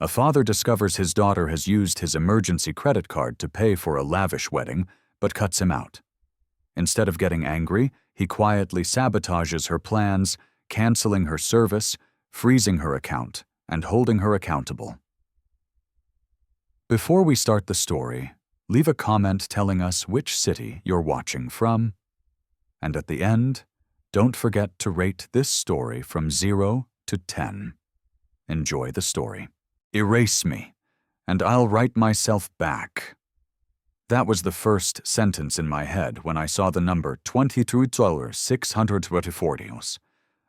A father discovers his daughter has used his emergency credit card to pay for a lavish wedding, but cuts him out. Instead of getting angry, he quietly sabotages her plans, canceling her service, freezing her account, and holding her accountable. Before we start the story, leave a comment telling us which city you're watching from. And at the end, don't forget to rate this story from 0 to 10. Enjoy the story. Erase me, and I'll write myself back. That was the first sentence in my head when I saw the number $22,624,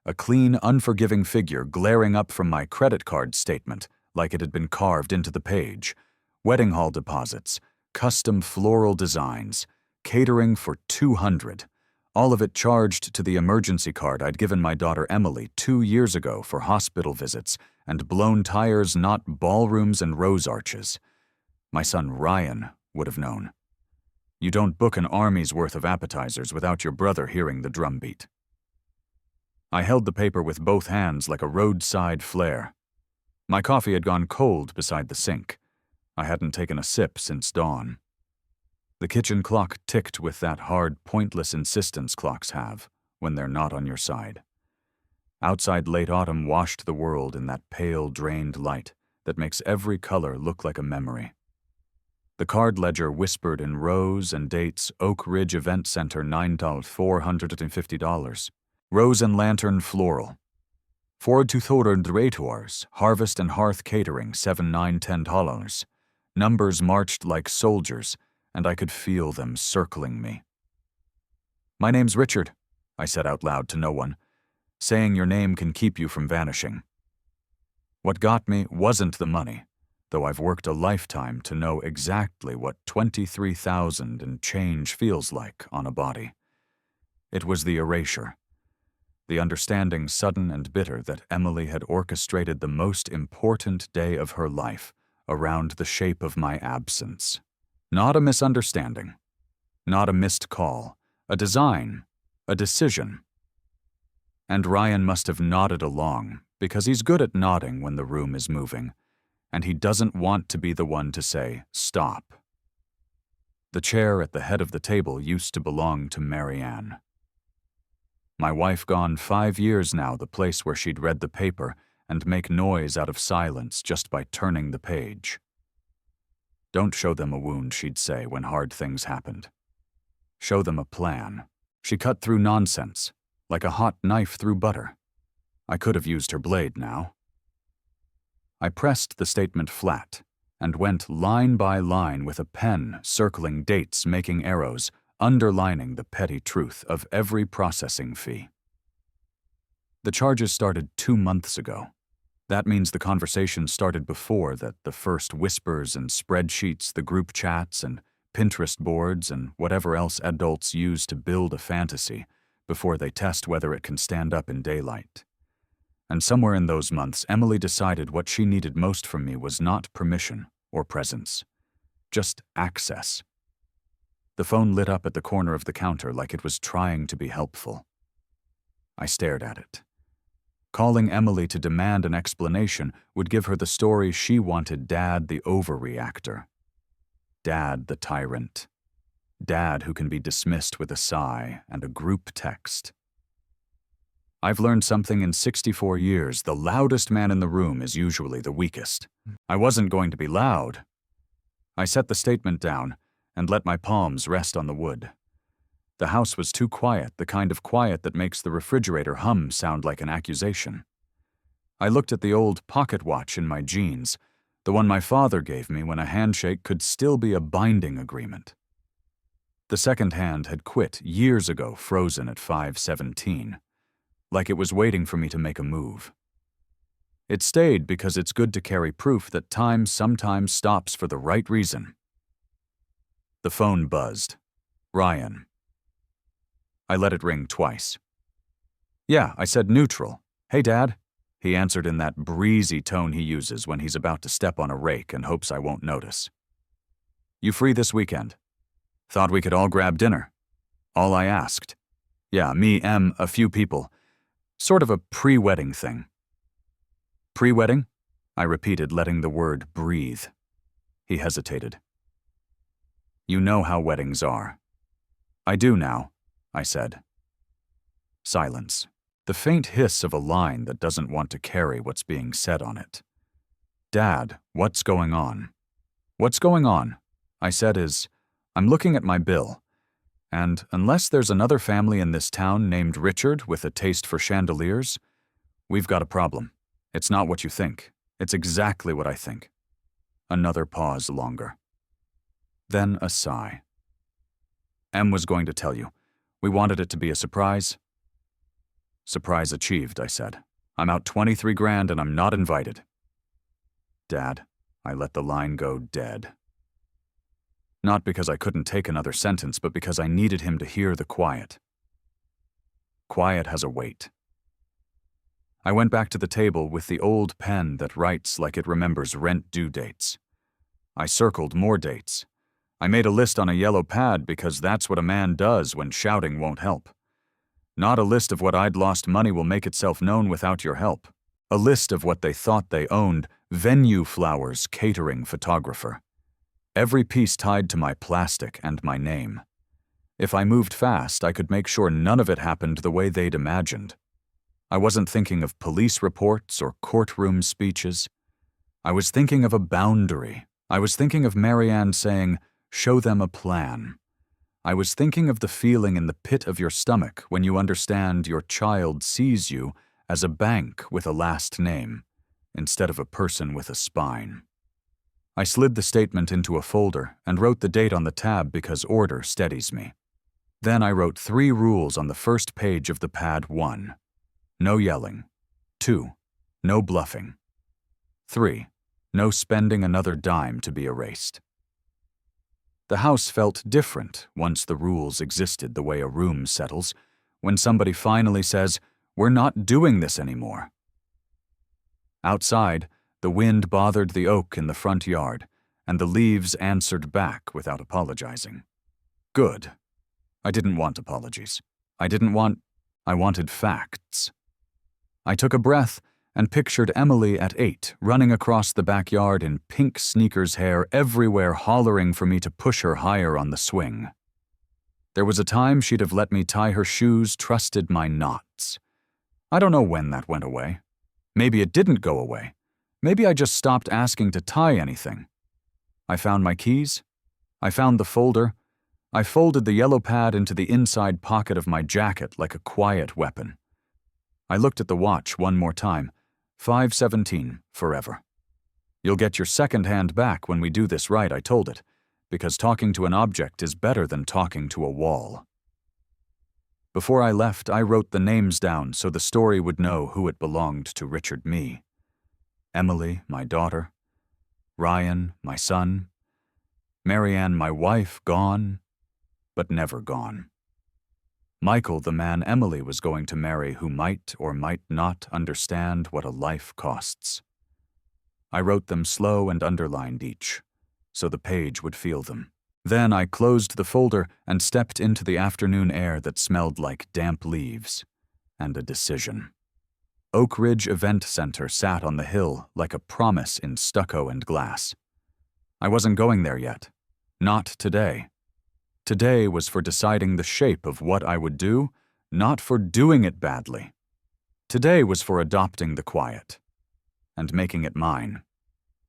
a clean, unforgiving figure glaring up from my credit card statement like it had been carved into the page. Wedding hall deposits, custom floral designs, catering for 200, all of it charged to the emergency card I'd given my daughter Emily 2 years ago for hospital visits, and blown tires, not ballrooms and rose arches. My son Ryan would have known. You don't book an army's worth of appetizers without your brother hearing the drumbeat. I held the paper with both hands like a roadside flare. My coffee had gone cold beside the sink. I hadn't taken a sip since dawn. The kitchen clock ticked with that hard, pointless insistence clocks have when they're not on your side. Outside late autumn washed the world in that pale, drained light that makes every color look like a memory. The card ledger whispered in rows and dates: Oak Ridge Event Center, $9,450. Rose and Lantern Floral. Ford to Thorod Dratours, Harvest and Hearth Catering, $7, $9, $10. Numbers marched like soldiers, and I could feel them circling me. "My name's Richard," I said out loud to no one. Saying your name can keep you from vanishing. What got me wasn't the money, though I've worked a lifetime to know exactly what 23,000 and change feels like on a body. It was the erasure. The understanding, sudden and bitter, that Emily had orchestrated the most important day of her life around the shape of my absence. Not a misunderstanding. Not a missed call. A design. A decision. And Ryan must have nodded along, because he's good at nodding when the room is moving, and he doesn't want to be the one to say, "Stop." The chair at the head of the table used to belong to Marianne. My wife gone 5 years now, the place where she'd read the paper and make noise out of silence just by turning the page. Don't show them a wound, she'd say when hard things happened. Show them a plan. She cut through nonsense, like a hot knife through butter. I could have used her blade now. I pressed the statement flat and went line by line with a pen, circling dates, making arrows, underlining the petty truth of every processing fee. The charges started 2 months ago. That means the conversation started before that, the first whispers and spreadsheets, the group chats and Pinterest boards and whatever else adults use to build a fantasy before they test whether it can stand up in daylight. And somewhere in those months, Emily decided what she needed most from me was not permission or presence, just access. The phone lit up at the corner of the counter like it was trying to be helpful. I stared at it. Calling Emily to demand an explanation would give her the story she wanted: Dad, the overreactor. Dad, the tyrant. Dad who can be dismissed with a sigh and a group text. I've learned something in 64 years: the loudest man in the room is usually the weakest. I wasn't going to be loud. I set the statement down and let my palms rest on the wood. The house was too quiet, the kind of quiet that makes the refrigerator hum sound like an accusation. I looked at the old pocket watch in my jeans, the one my father gave me when a handshake could still be a binding agreement. The second hand had quit years ago, frozen at 5:17, like it was waiting for me to make a move. It stayed because it's good to carry proof that time sometimes stops for the right reason. The phone buzzed. Ryan. I let it ring twice. "Yeah," I said, neutral. "Hey, Dad." He answered in that breezy tone he uses when he's about to step on a rake and hopes I won't notice. "You free this weekend? Thought we could all grab dinner." All I asked. "Yeah, me, Em, a few people. Sort of a pre-wedding thing." "Pre-wedding?" I repeated, letting the word breathe. He hesitated. You know how weddings are. I do now, I said. Silence. The faint hiss of a line that doesn't want to carry what's being said on it. Dad, what's going on? What's going on? I said I'm looking at my bill. And unless there's another family in this town named Richard with a taste for chandeliers, we've got a problem. It's not what you think. It's exactly what I think. Another pause longer. Then a sigh. Em was going to tell you. We wanted it to be a surprise. Surprise achieved, I said. I'm out 23 grand and I'm not invited. Dad, I let the line go dead. Not because I couldn't take another sentence, but because I needed him to hear the quiet. Quiet has a weight. I went back to the table with the old pen that writes like it remembers rent due dates. I circled more dates. I made a list on a yellow pad because that's what a man does when shouting won't help. Not a list of what I'd lost money will make itself known without your help. A list of what they thought they owned, venue flowers, catering, photographer. Every piece tied to my plastic and my name. If I moved fast, I could make sure none of it happened the way they'd imagined. I wasn't thinking of police reports or courtroom speeches. I was thinking of a boundary. I was thinking of Marianne saying, "Show them a plan." I was thinking of the feeling in the pit of your stomach when you understand your child sees you as a bank with a last name, instead of a person with a spine. I slid the statement into a folder and wrote the date on the tab because order steadies me. Then I wrote 3 rules on the first page of the pad. 1. No yelling. 2. No bluffing. 3. No spending another dime to be erased. The house felt different once the rules existed the way a room settles, when somebody finally says, "We're not doing this anymore." Outside, the wind bothered the oak in the front yard, and the leaves answered back without apologizing. Good. I didn't want apologies. I wanted facts. I took a breath and pictured Emily at 8 running across the backyard in pink sneakers, hair everywhere, hollering for me to push her higher on the swing. There was a time she'd have let me tie her shoes, trusted my knots. I don't know when that went away. Maybe it didn't go away. Maybe I just stopped asking to tie anything. I found my keys. I found the folder. I folded the yellow pad into the inside pocket of my jacket like a quiet weapon. I looked at the watch one more time. 5:17, forever. You'll get your second hand back when we do this right, I told it, because talking to an object is better than talking to a wall. Before I left, I wrote the names down so the story would know who it belonged to Richard me. Emily, my daughter. Ryan, my son. Marianne, my wife, gone, but never gone. Michael, the man Emily was going to marry, who might or might not understand what a life costs. I wrote them slow and underlined each, so the page would feel them. Then I closed the folder and stepped into the afternoon air that smelled like damp leaves, and a decision. Oak Ridge Event Center sat on the hill like a promise in stucco and glass. I wasn't going there yet. Not today. Today was for deciding the shape of what I would do, not for doing it badly. Today was for adopting the quiet and making it mine.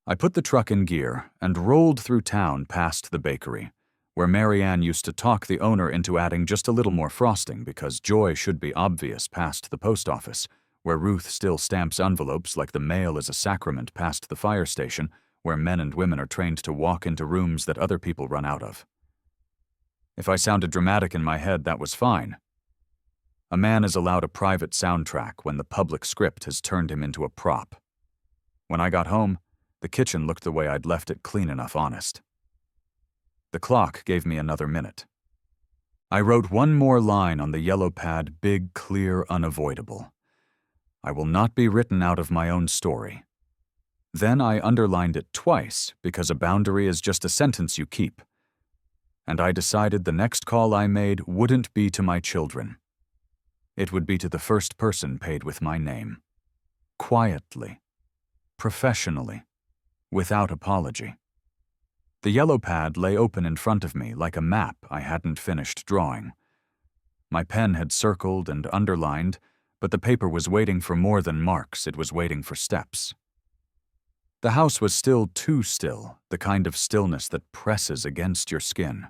I put the truck in gear and rolled through town past the bakery, where Marianne used to talk the owner into adding just a little more frosting because joy should be obvious, past the post office, where Ruth still stamps envelopes like the mail is a sacrament, past the fire station, where men and women are trained to walk into rooms that other people run out of. If I sounded dramatic in my head, that was fine. A man is allowed a private soundtrack when the public script has turned him into a prop. When I got home, the kitchen looked the way I'd left it, clean enough, honest. The clock gave me another minute. I wrote one more line on the yellow pad, big, clear, unavoidable. I will not be written out of my own story. Then I underlined it twice because a boundary is just a sentence you keep. And I decided the next call I made wouldn't be to my children. It would be to the first person paid with my name. Quietly. professionally, without apology. The yellow pad lay open in front of me like a map I hadn't finished drawing. My pen had circled and underlined, but the paper was waiting for more than marks, it was waiting for steps. The house was still too still, the kind of stillness that presses against your skin.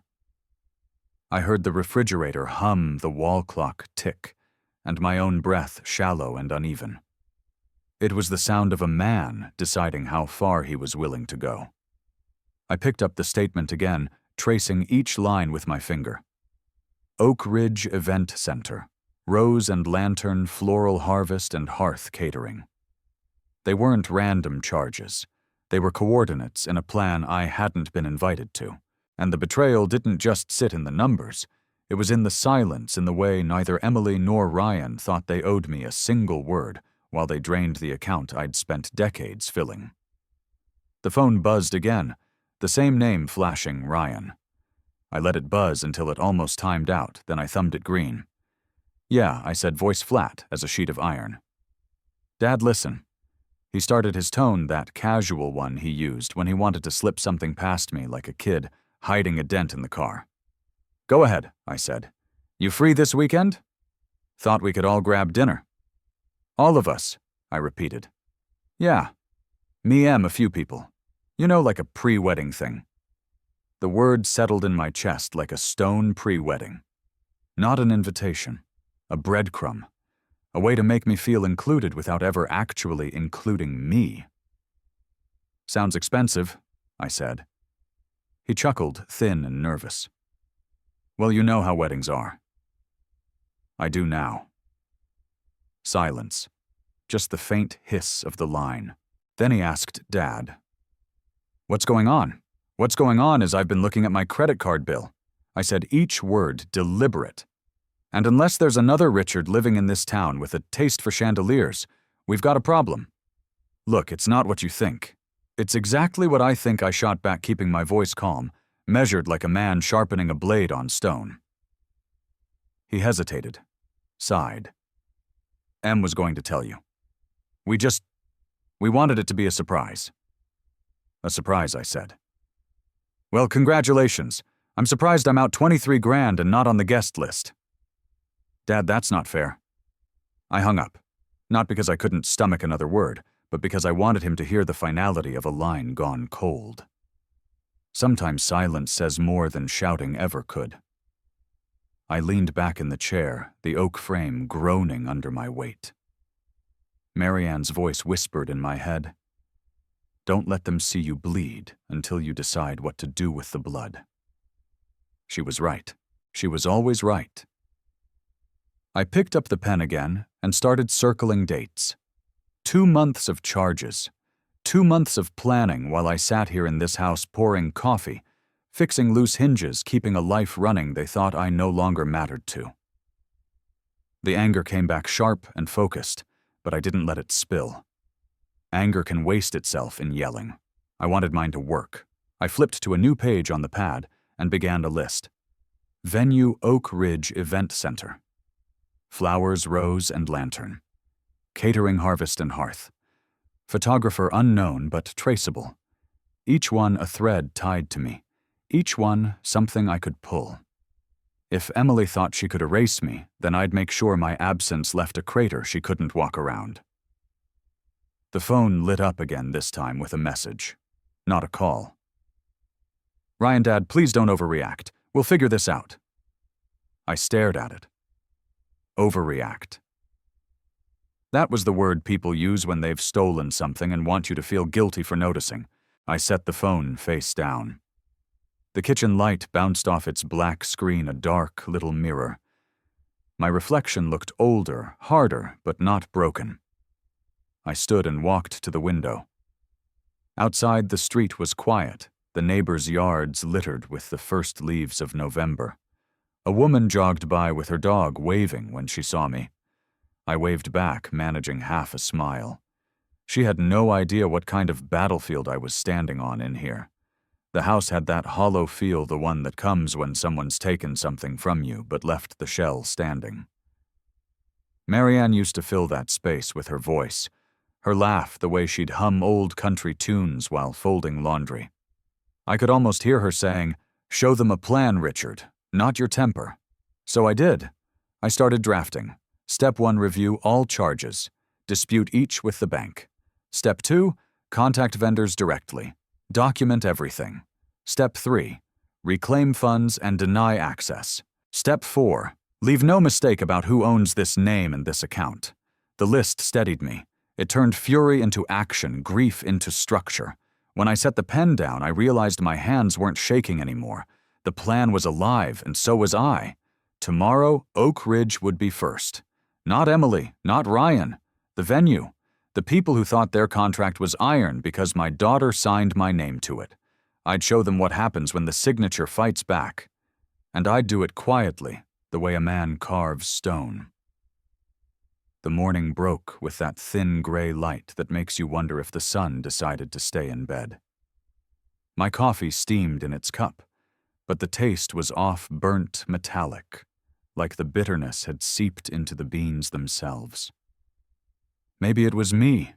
I heard the refrigerator hum, the wall clock tick, and my own breath shallow and uneven. It was the sound of a man deciding how far he was willing to go. I picked up the statement again, tracing each line with my finger. Oak Ridge Event Center, Rose and Lantern Floral Harvest and Hearth Catering. They weren't random charges. They were coordinates in a plan I hadn't been invited to. And the betrayal didn't just sit in the numbers. It was in the silence, in the way neither Emily nor Ryan thought they owed me a single word while they drained the account I'd spent decades filling. The phone buzzed again, the same name flashing, Ryan. I let it buzz until it almost timed out, then I thumbed it green. Yeah, I said, voice flat as a sheet of iron. Dad, listen. He started his tone, that casual one he used when he wanted to slip something past me like a kid hiding a dent in the car. Go ahead, I said. You free this weekend? Thought we could all grab dinner. All of us, I repeated. Yeah. Me and a few people. You know, like a pre-wedding thing. The word settled in my chest like a stone pre-wedding. Not an invitation, a breadcrumb, a way to make me feel included without ever actually including me. Sounds expensive, I said. He chuckled, thin and nervous. Well, you know how weddings are. I do now. Silence. Just the faint hiss of the line. Then he asked Dad. What's going on? What's going on is I've been looking at my credit card bill. I said each word deliberate. And unless there's another Richard living in this town with a taste for chandeliers, we've got a problem. Look, it's not what you think. It's exactly what I think, I shot back, keeping my voice calm, measured like a man sharpening a blade on stone. He hesitated, sighed. Em was going to tell you. We wanted it to be a surprise. A surprise, I said. Well, congratulations. I'm surprised I'm out 23 grand and not on the guest list. Dad, that's not fair. I hung up, not because I couldn't stomach another word, but because I wanted him to hear the finality of a line gone cold. Sometimes silence says more than shouting ever could. I leaned back in the chair, the oak frame groaning under my weight. Marianne's voice whispered in my head, "Don't let them see you bleed until you decide what to do with the blood." She was right. She was always right. I picked up the pen again and started circling dates. 2 months of charges. 2 months of planning while I sat here in this house pouring coffee, fixing loose hinges, keeping a life running they thought I no longer mattered to. The anger came back sharp and focused, but I didn't let it spill. Anger can waste itself in yelling. I wanted mine to work. I flipped to a new page on the pad and began a list. Venue Oak Ridge Event Center. Flowers, Rose, and Lantern. Catering, Harvest, and Hearth. Photographer unknown but traceable. Each one a thread tied to me. Each one something I could pull. If Emily thought she could erase me, then I'd make sure my absence left a crater she couldn't walk around. The phone lit up again, this time with a message, not a call. Ryan, Dad, please don't overreact. We'll figure this out. I stared at it. Overreact. That was the word people use when they've stolen something and want you to feel guilty for noticing. I set the phone face down. The kitchen light bounced off its black screen, a dark little mirror. My reflection looked older, harder, but not broken. I stood and walked to the window. Outside, the street was quiet, the neighbors' yards littered with the first leaves of November. A woman jogged by with her dog waving when she saw me. I waved back, managing half a smile. She had no idea what kind of battlefield I was standing on in here. The house had that hollow feel, the one that comes when someone's taken something from you but left the shell standing. Marianne used to fill that space with her voice, Her laugh, the way she'd hum old country tunes while folding laundry. I could almost hear her saying, "Show them a plan, Richard, not your temper." So I did. I started drafting. Step 1, review all charges. Dispute each with the bank. Step 2, contact vendors directly. Document everything. Step 3, reclaim funds and deny access. Step 4, leave no mistake about who owns this name and this account. The list steadied me. It turned fury into action, grief into structure. When I set the pen down, I realized my hands weren't shaking anymore. The plan was alive, and so was I. Tomorrow, Oak Ridge would be first. Not Emily, not Ryan. The venue. The people who thought their contract was iron because my daughter signed my name to it. I'd show them what happens when the signature fights back. And I'd do it quietly, the way a man carves stone. The morning broke with that thin gray light that makes you wonder if the sun decided to stay in bed. My coffee steamed in its cup, but the taste was off-burnt metallic, like the bitterness had seeped into the beans themselves. Maybe it was me.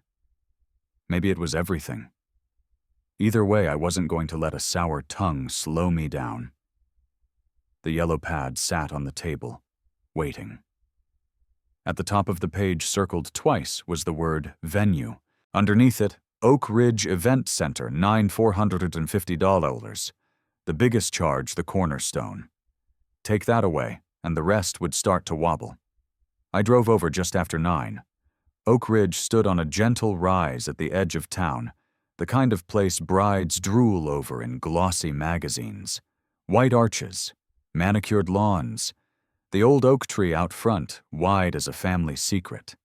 Maybe it was everything. Either way, I wasn't going to let a sour tongue slow me down. The yellow pad sat on the table, waiting. At the top of the page, circled twice, was the word venue. Underneath it, Oak Ridge Event Center, $9,450. The biggest charge, the cornerstone. Take that away, and the rest would start to wobble. I drove over just after 9. Oak Ridge stood on a gentle rise at the edge of town, the kind of place brides drool over in glossy magazines. White arches, manicured lawns, the old oak tree out front, wide as a family secret.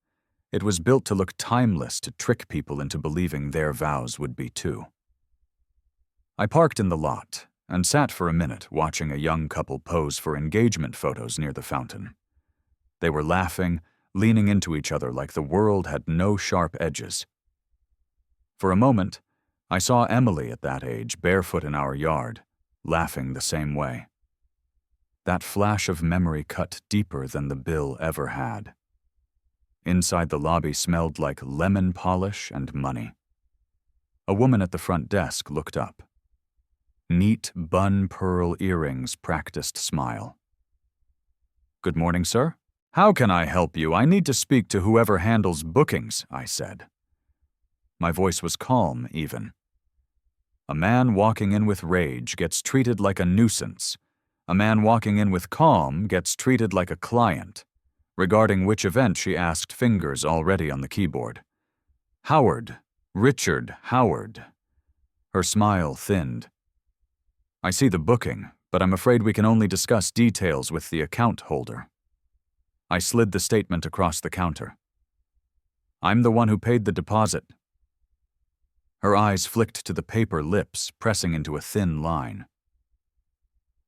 It was built to look timeless, to trick people into believing their vows would be too. I parked in the lot and sat for a minute watching a young couple pose for engagement photos near the fountain. They were laughing, leaning into each other like the world had no sharp edges. For a moment, I saw Emily at that age, barefoot in our yard, laughing the same way. That flash of memory cut deeper than the bill ever had. Inside the lobby smelled like lemon polish and money. A woman at the front desk looked up. Neat bun pearl earrings, practiced smile. "Good morning, sir. How can I help you? I need to speak to whoever handles bookings," I said. My voice was calm, even. A man walking in with rage gets treated like a nuisance. A man walking in with calm gets treated like a client. Regarding which event, she asked, fingers already on the keyboard. "Howard. Richard Howard." Her smile thinned. "I see the booking, but I'm afraid we can only discuss details with the account holder." I slid the statement across the counter. "I'm the one who paid the deposit." Her eyes flicked to the paper lips, pressing into a thin line.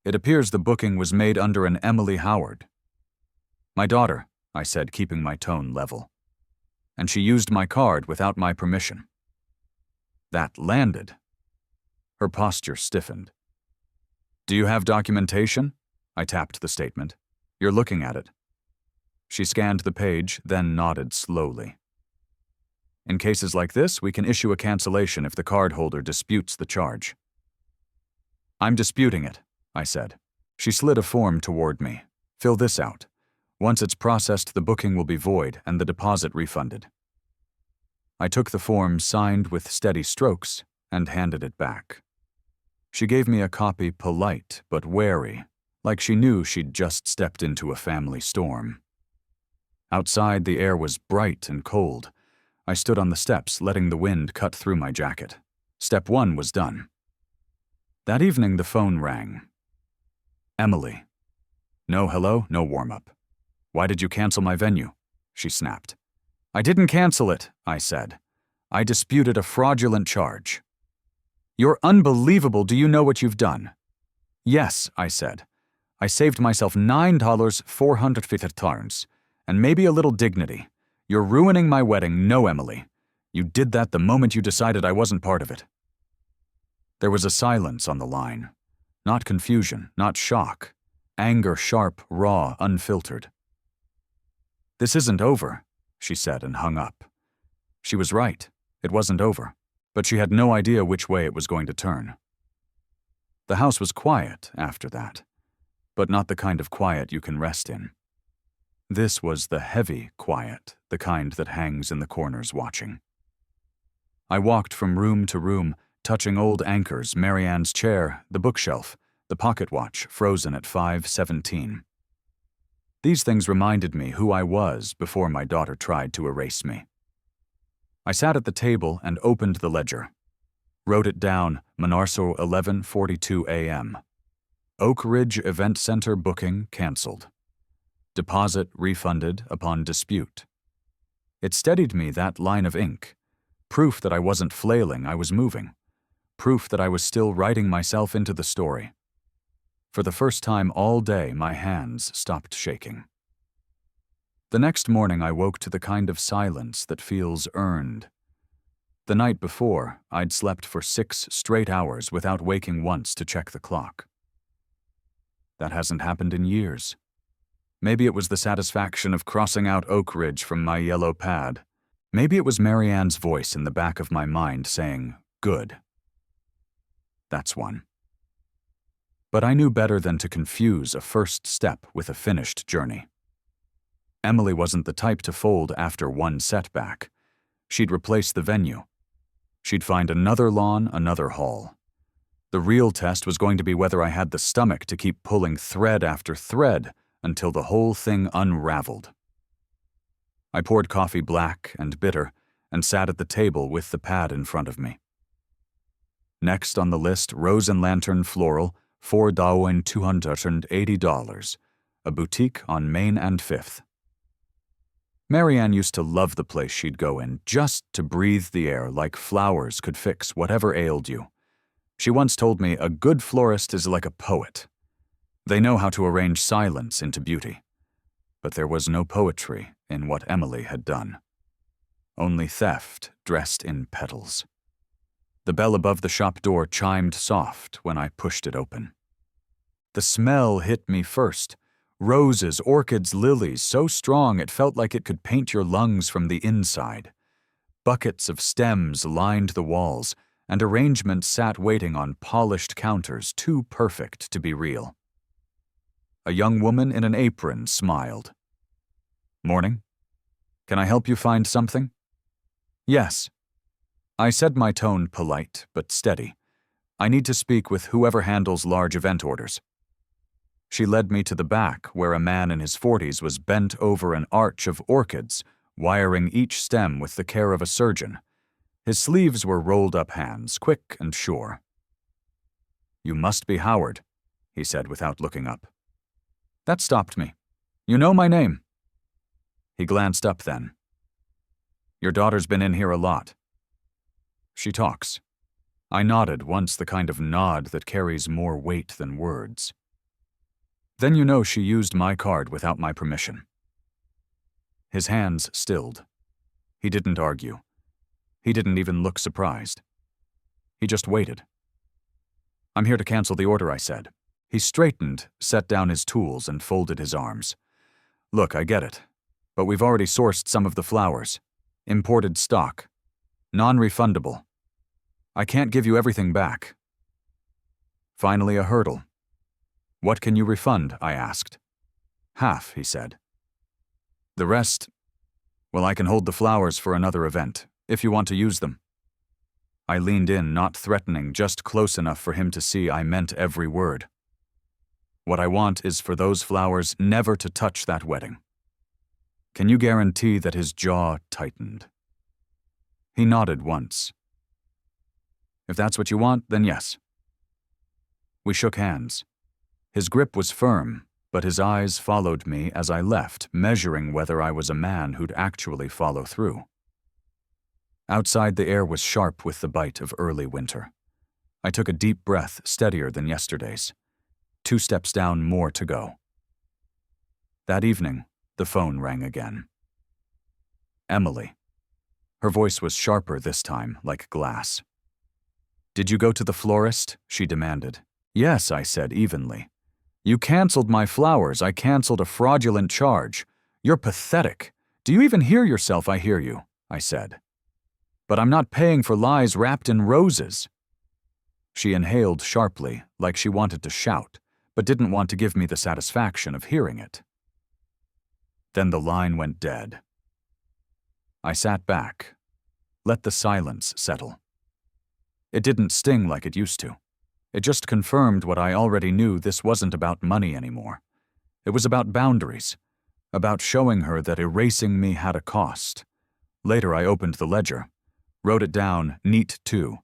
"It appears the booking was made under an Emily Howard." "My daughter," I said, keeping my tone level. "And she used my card without my permission." That landed. Her posture stiffened. "Do you have documentation?" I tapped the statement. "You're looking at it." She scanned the page, then nodded slowly. "In cases like this, we can issue a cancellation if the cardholder disputes the charge." "I'm disputing it," I said. She slid a form toward me. "Fill this out. Once it's processed, the booking will be void and the deposit refunded." I took the form, signed with steady strokes, and handed it back. She gave me a copy, polite but wary, like she knew she'd just stepped into a family storm. Outside, the air was bright and cold. I stood on the steps, letting the wind cut through my jacket. Step 1 was done. That evening, the phone rang. Emily. "No hello, no warm-up. Why did you cancel my venue?" she snapped. "I didn't cancel it," I said. "I disputed a fraudulent charge." "You're unbelievable. Do you know what you've done?" "Yes," I said. "I saved myself $9,450, and maybe a little dignity. You're ruining my wedding. No, Emily. You did that the moment you decided I wasn't part of it." There was a silence on the line. Not confusion, not shock. Anger, sharp, raw, unfiltered. "This isn't over," she said and hung up. She was right. It wasn't over. But she had no idea which way it was going to turn. The house was quiet after that, but not the kind of quiet you can rest in. This was the heavy quiet, the kind that hangs in the corners watching. I walked from room to room, touching old anchors, Marianne's chair, the bookshelf, the pocket watch frozen at 5:17. These things reminded me who I was before my daughter tried to erase me. I sat at the table and opened the ledger. Wrote it down, Monarso 11:42 a.m. Oak Ridge Event Center booking canceled. Deposit refunded upon dispute. It steadied me, that line of ink. Proof that I wasn't flailing, I was moving. Proof that I was still writing myself into the story. For the first time all day, my hands stopped shaking. The next morning, I woke to the kind of silence that feels earned. The night before, I'd slept for 6 straight hours without waking once to check the clock. That hasn't happened in years. Maybe it was the satisfaction of crossing out Oak Ridge from my yellow pad. Maybe it was Marianne's voice in the back of my mind saying, "Good." That's one. But I knew better than to confuse a first step with a finished journey. Emily wasn't the type to fold after one setback. She'd replace the venue. She'd find another lawn, another hall. The real test was going to be whether I had the stomach to keep pulling thread after thread until the whole thing unraveled. I poured coffee black and bitter and sat at the table with the pad in front of me. Next on the list, Rose and Lantern Floral, $4,280, a boutique on Main and 5th. Marianne used to love the place she'd go in, just to breathe the air like flowers could fix whatever ailed you. She once told me a good florist is like a poet. They know how to arrange silence into beauty. But there was no poetry in what Emily had done. Only theft dressed in petals. The bell above the shop door chimed soft when I pushed it open. The smell hit me first. Roses, orchids, lilies, so strong it felt like it could paint your lungs from the inside. Buckets of stems lined the walls, and arrangements sat waiting on polished counters, too perfect to be real. A young woman in an apron smiled. "Morning. Can I help you find something?" "Yes." I said, my tone polite but steady. "I need to speak with whoever handles large event orders." She led me to the back, where a man in his 40s was bent over an arch of orchids, wiring each stem with the care of a surgeon. His sleeves were rolled-up hands, quick and sure. "You must be Howard," he said without looking up. That stopped me. "You know my name." He glanced up then. "Your daughter's been in here a lot." "She talks." I nodded, once the kind of nod that carries more weight than words. "Then you know she used my card without my permission." His hands stilled. He didn't argue. He didn't even look surprised. He just waited. "I'm here to cancel the order," I said. He straightened, set down his tools, and folded his arms. "Look, I get it. But we've already sourced some of the flowers. Imported stock. Non-refundable. I can't give you everything back." Finally, a hurdle. "What can you refund?" I asked. "Half," he said. "The rest, well, I can hold the flowers for another event, if you want to use them." I leaned in, not threatening, just close enough for him to see I meant every word. "What I want is for those flowers never to touch that wedding." Can you guarantee that his jaw tightened? He nodded once. "If that's what you want, then yes." We shook hands. His grip was firm, but his eyes followed me as I left, measuring whether I was a man who'd actually follow through. Outside, the air was sharp with the bite of early winter. I took a deep breath, steadier than yesterday's. 2 steps down, more to go. That evening, the phone rang again. Emily. Her voice was sharper this time, like glass. "Did you go to the florist?" she demanded. "Yes," I said evenly. "You canceled my flowers. I canceled a fraudulent charge. You're pathetic. Do you even hear yourself?" "I hear you," I said. But I'm not paying for lies wrapped in roses." She inhaled sharply, like she wanted to shout, but didn't want to give me the satisfaction of hearing it. Then the line went dead. I sat back, let the silence settle. It didn't sting like it used to. It just confirmed what I already knew. This wasn't about money anymore. It was about boundaries, about showing her that erasing me had a cost. Later I opened the ledger, wrote it down, neat too.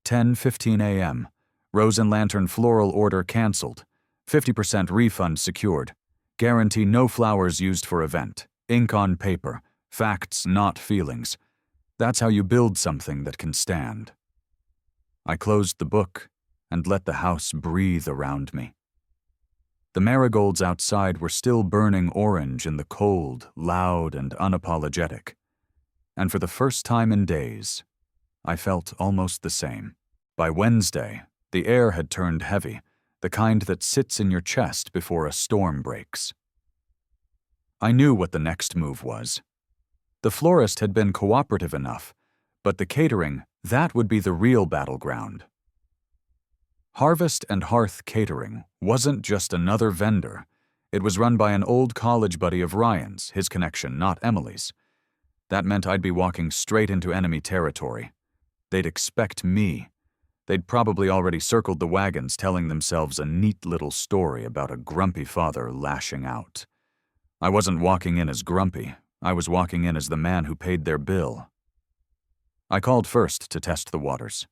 10:15 a.m., Rose and Lantern floral order canceled, 50% refund secured, guarantee no flowers used for event, ink on paper, facts not feelings. That's how you build something that can stand. I closed the book and let the house breathe around me. The marigolds outside were still burning orange in the cold, loud, and unapologetic. And for the first time in days, I felt almost the same. By Wednesday, the air had turned heavy, the kind that sits in your chest before a storm breaks. I knew what the next move was. The florist had been cooperative enough, but the catering, that would be the real battleground. Harvest and Hearth Catering wasn't just another vendor. It was run by an old college buddy of Ryan's, his connection, not Emily's. That meant I'd be walking straight into enemy territory. They'd expect me. They'd probably already circled the wagons, telling themselves a neat little story about a grumpy father lashing out. I wasn't walking in as grumpy. I was walking in as the man who paid their bill. I called first to test the waters.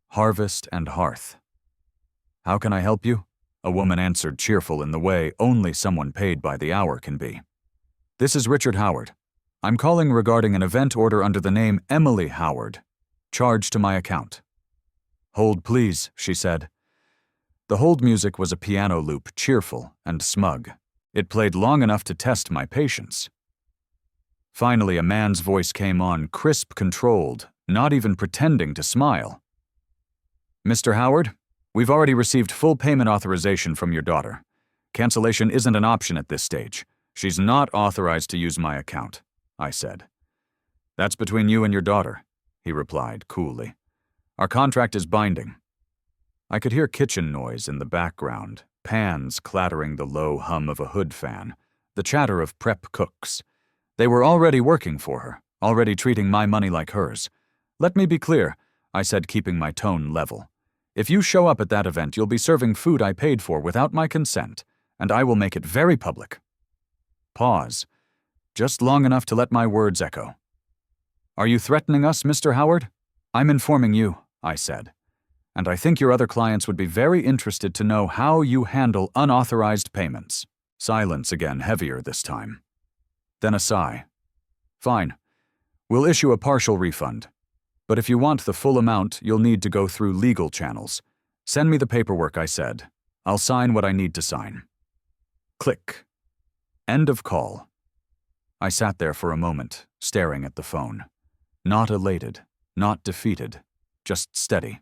Harvest and Hearth. "How can I help you?" A woman answered, cheerful in the way only someone paid by the hour can be. "This is Richard Howard. I'm calling regarding an event order under the name Emily Howard. Charge to my account." "Hold, please," she said. The hold music was a piano loop, cheerful and smug. It played long enough to test my patience. Finally, a man's voice came on, crisp, controlled, not even pretending to smile. "Mr. Howard, we've already received full payment authorization from your daughter. Cancellation isn't an option at this stage. She's not authorized to use my account," I said. "That's between you and your daughter," he replied coolly. "Our contract is binding." I could hear kitchen noise in the background, pans clattering, the low hum of a hood fan, the chatter of prep cooks. They were already working for her, already treating my money like hers. "Let me be clear," I said, keeping my tone level. "If you show up at that event, you'll be serving food I paid for without my consent, and I will make it very public." Pause, just long enough to let my words echo. "Are you threatening us, Mr. Howard?" "I'm informing you," I said. "And I think your other clients would be very interested to know how you handle unauthorized payments." Silence again, heavier this time. Then a sigh. "Fine. We'll issue a partial refund. But if you want the full amount, you'll need to go through legal channels. Send me the paperwork," I said. "I'll sign what I need to sign." Click. End of call. I sat there for a moment, staring at the phone. Not elated, not defeated, just steady.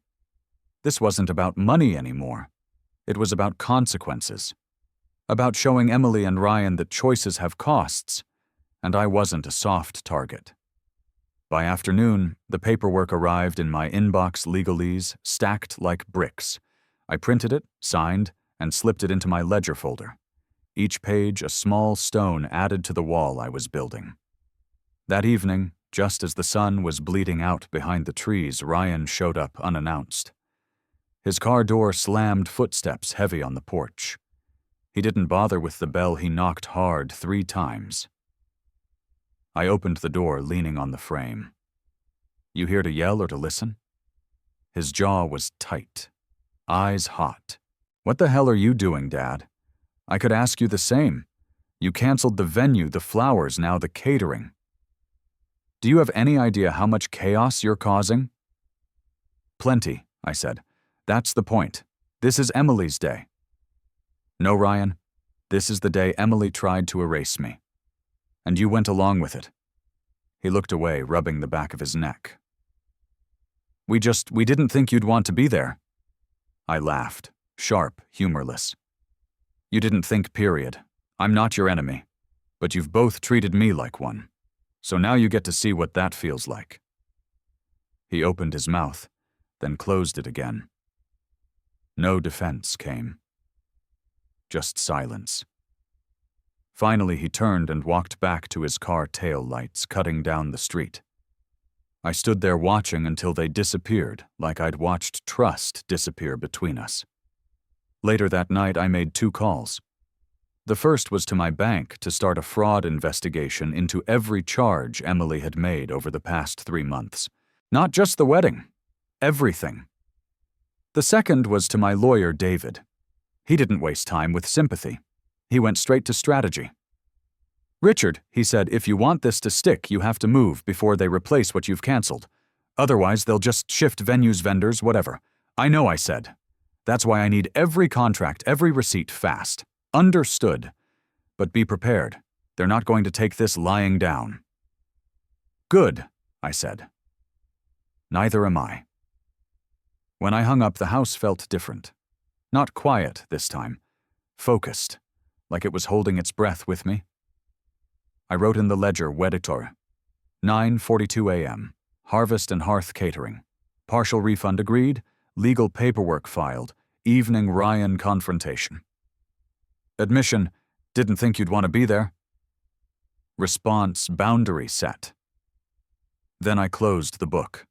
This wasn't about money anymore. It was about consequences. About showing Emily and Ryan that choices have costs, and I wasn't a soft target. By afternoon, the paperwork arrived in my inbox, legalese, stacked like bricks. I printed it, signed, and slipped it into my ledger folder. Each page a small stone added to the wall I was building. That evening, just as the sun was bleeding out behind the trees, Ryan showed up unannounced. His car door slammed, footsteps heavy on the porch. He didn't bother with the bell. He knocked hard 3 times. I opened the door, leaning on the frame. "You here to yell or to listen?" His jaw was tight, eyes hot. "What the hell are you doing, Dad? I could ask you the same. You canceled the venue, the flowers, now the catering. Do you have any idea how much chaos you're causing?" "Plenty," I said. "That's the point. This is Emily's day." "No, Ryan. This is the day Emily tried to erase me. And you went along with it." He looked away, rubbing the back of his neck. We didn't think you'd want to be there." I laughed, sharp, humorless. "You didn't think, period. I'm not your enemy. But you've both treated me like one. So now you get to see what that feels like." He opened his mouth, then closed it again. No defense came. Just silence. Finally, he turned and walked back to his car tail lights, cutting down the street. I stood there watching until they disappeared, like I'd watched trust disappear between us. Later that night, I made 2 calls. The first was to my bank to start a fraud investigation into every charge Emily had made over the past 3 months. Not just the wedding. Everything. The second was to my lawyer, David. He didn't waste time with sympathy. He went straight to strategy. "Richard," he said, "if you want this to stick, you have to move before they replace what you've canceled. Otherwise, they'll just shift venues, vendors, whatever." "I know," I said. "That's why I need every contract, every receipt fast." "Understood. But be prepared. They're not going to take this lying down." "Good," I said. Neither am I. When I hung up, the house felt different. Not quiet this time. Focused, like it was holding its breath with me. I wrote in the ledger, Weditor, 9:42 a.m., Harvest and Hearth Catering. Partial refund agreed, legal paperwork filed, evening Ryan confrontation. Admission, didn't think you'd want to be there. Response, boundary set. Then I closed the book.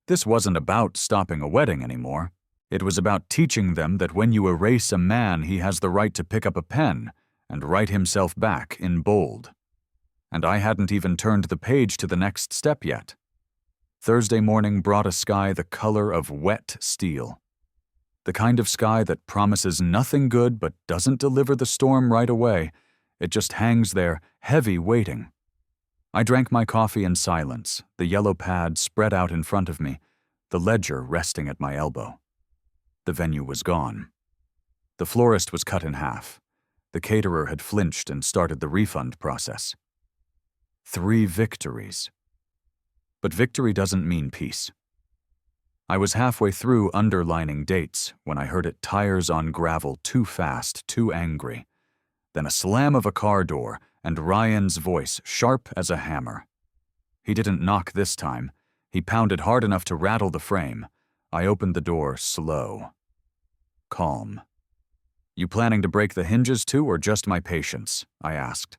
This wasn't about stopping a wedding anymore. It was about teaching them that when you erase a man, he has the right to pick up a pen and write himself back in bold. And I hadn't even turned the page to the next step yet. Thursday morning brought a sky the color of wet steel. The kind of sky that promises nothing good but doesn't deliver the storm right away. It just hangs there, heavy waiting. I drank my coffee in silence, the yellow pad spread out in front of me, the ledger resting at my elbow. The venue was gone. The florist was cut in half. The caterer had flinched and started the refund process. 3 victories. But victory doesn't mean peace. I was halfway through underlining dates when I heard it tires on gravel, too fast, too angry. Then a slam of a car door and Ryan's voice, sharp as a hammer. He didn't knock this time. He pounded hard enough to rattle the frame. I opened the door slow. Calm. "You planning to break the hinges too, or just my patience?" I asked.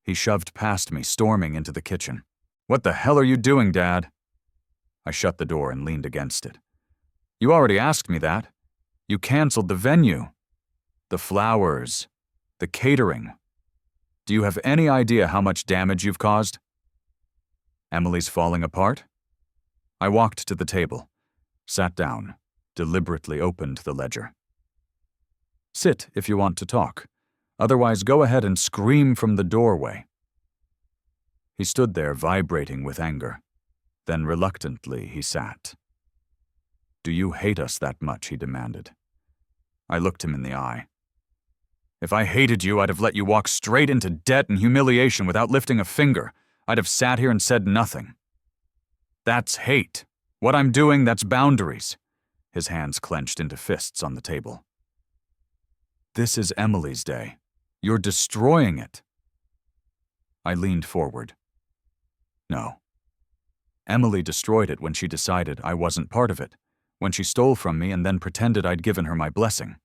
He shoved past me, storming into the kitchen. "What the hell are you doing, Dad?" I shut the door and leaned against it. "You already asked me that. You canceled the venue. The flowers. The catering. Do you have any idea how much damage you've caused?" "Emily's falling apart?" I walked to the table, sat down, deliberately opened the ledger. "Sit if you want to talk. Otherwise, go ahead and scream from the doorway." He stood there, vibrating with anger. Then reluctantly, he sat. "Do you hate us that much?" he demanded. I looked him in the eye. "If I hated you, I'd have let you walk straight into debt and humiliation without lifting a finger. I'd have sat here and said nothing." "That's hate. What I'm doing, that's boundaries." His hands clenched into fists on the table. "This is Emily's day. You're destroying it." I leaned forward. "No. Emily destroyed it when she decided I wasn't part of it, when she stole from me and then pretended I'd given her my blessing.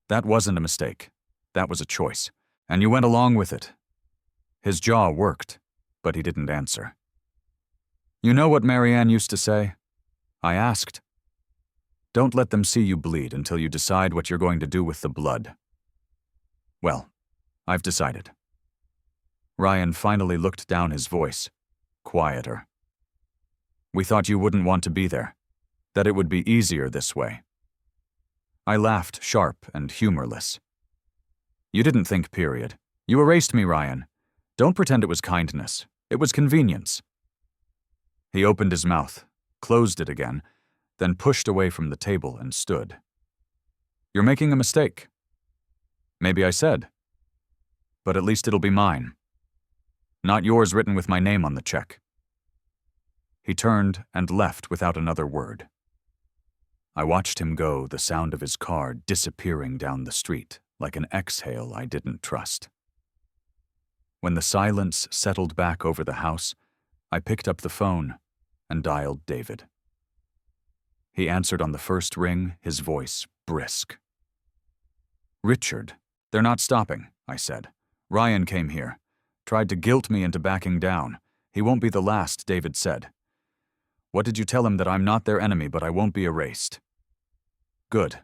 That wasn't a mistake. That was a choice. And you went along with it." His jaw worked, but he didn't answer. "You know what Marianne used to say?" I asked. "Don't let them see you bleed until you decide what you're going to do with the blood." Well, I've decided. Ryan finally looked down, his voice quieter. "We thought you wouldn't want to be there, that it would be easier this way." I laughed, sharp and humorless. "You didn't think, period. You erased me, Ryan. Don't pretend it was kindness. It was convenience." He opened his mouth, closed it again, then pushed away from the table and stood. "You're making a mistake." "Maybe I said. But at least it'll be mine. Not yours written with my name on the check." He turned and left without another word. I watched him go, the sound of his car disappearing down the street, like an exhale I didn't trust. When the silence settled back over the house, I picked up the phone, and dialed David. He answered on the first ring, his voice brisk. "Richard, they're not stopping," I said. "Ryan came here. Tried to guilt me into backing down. He won't be the last," David said. "What did you tell him? That I'm not their enemy, but I won't be erased?" "Good.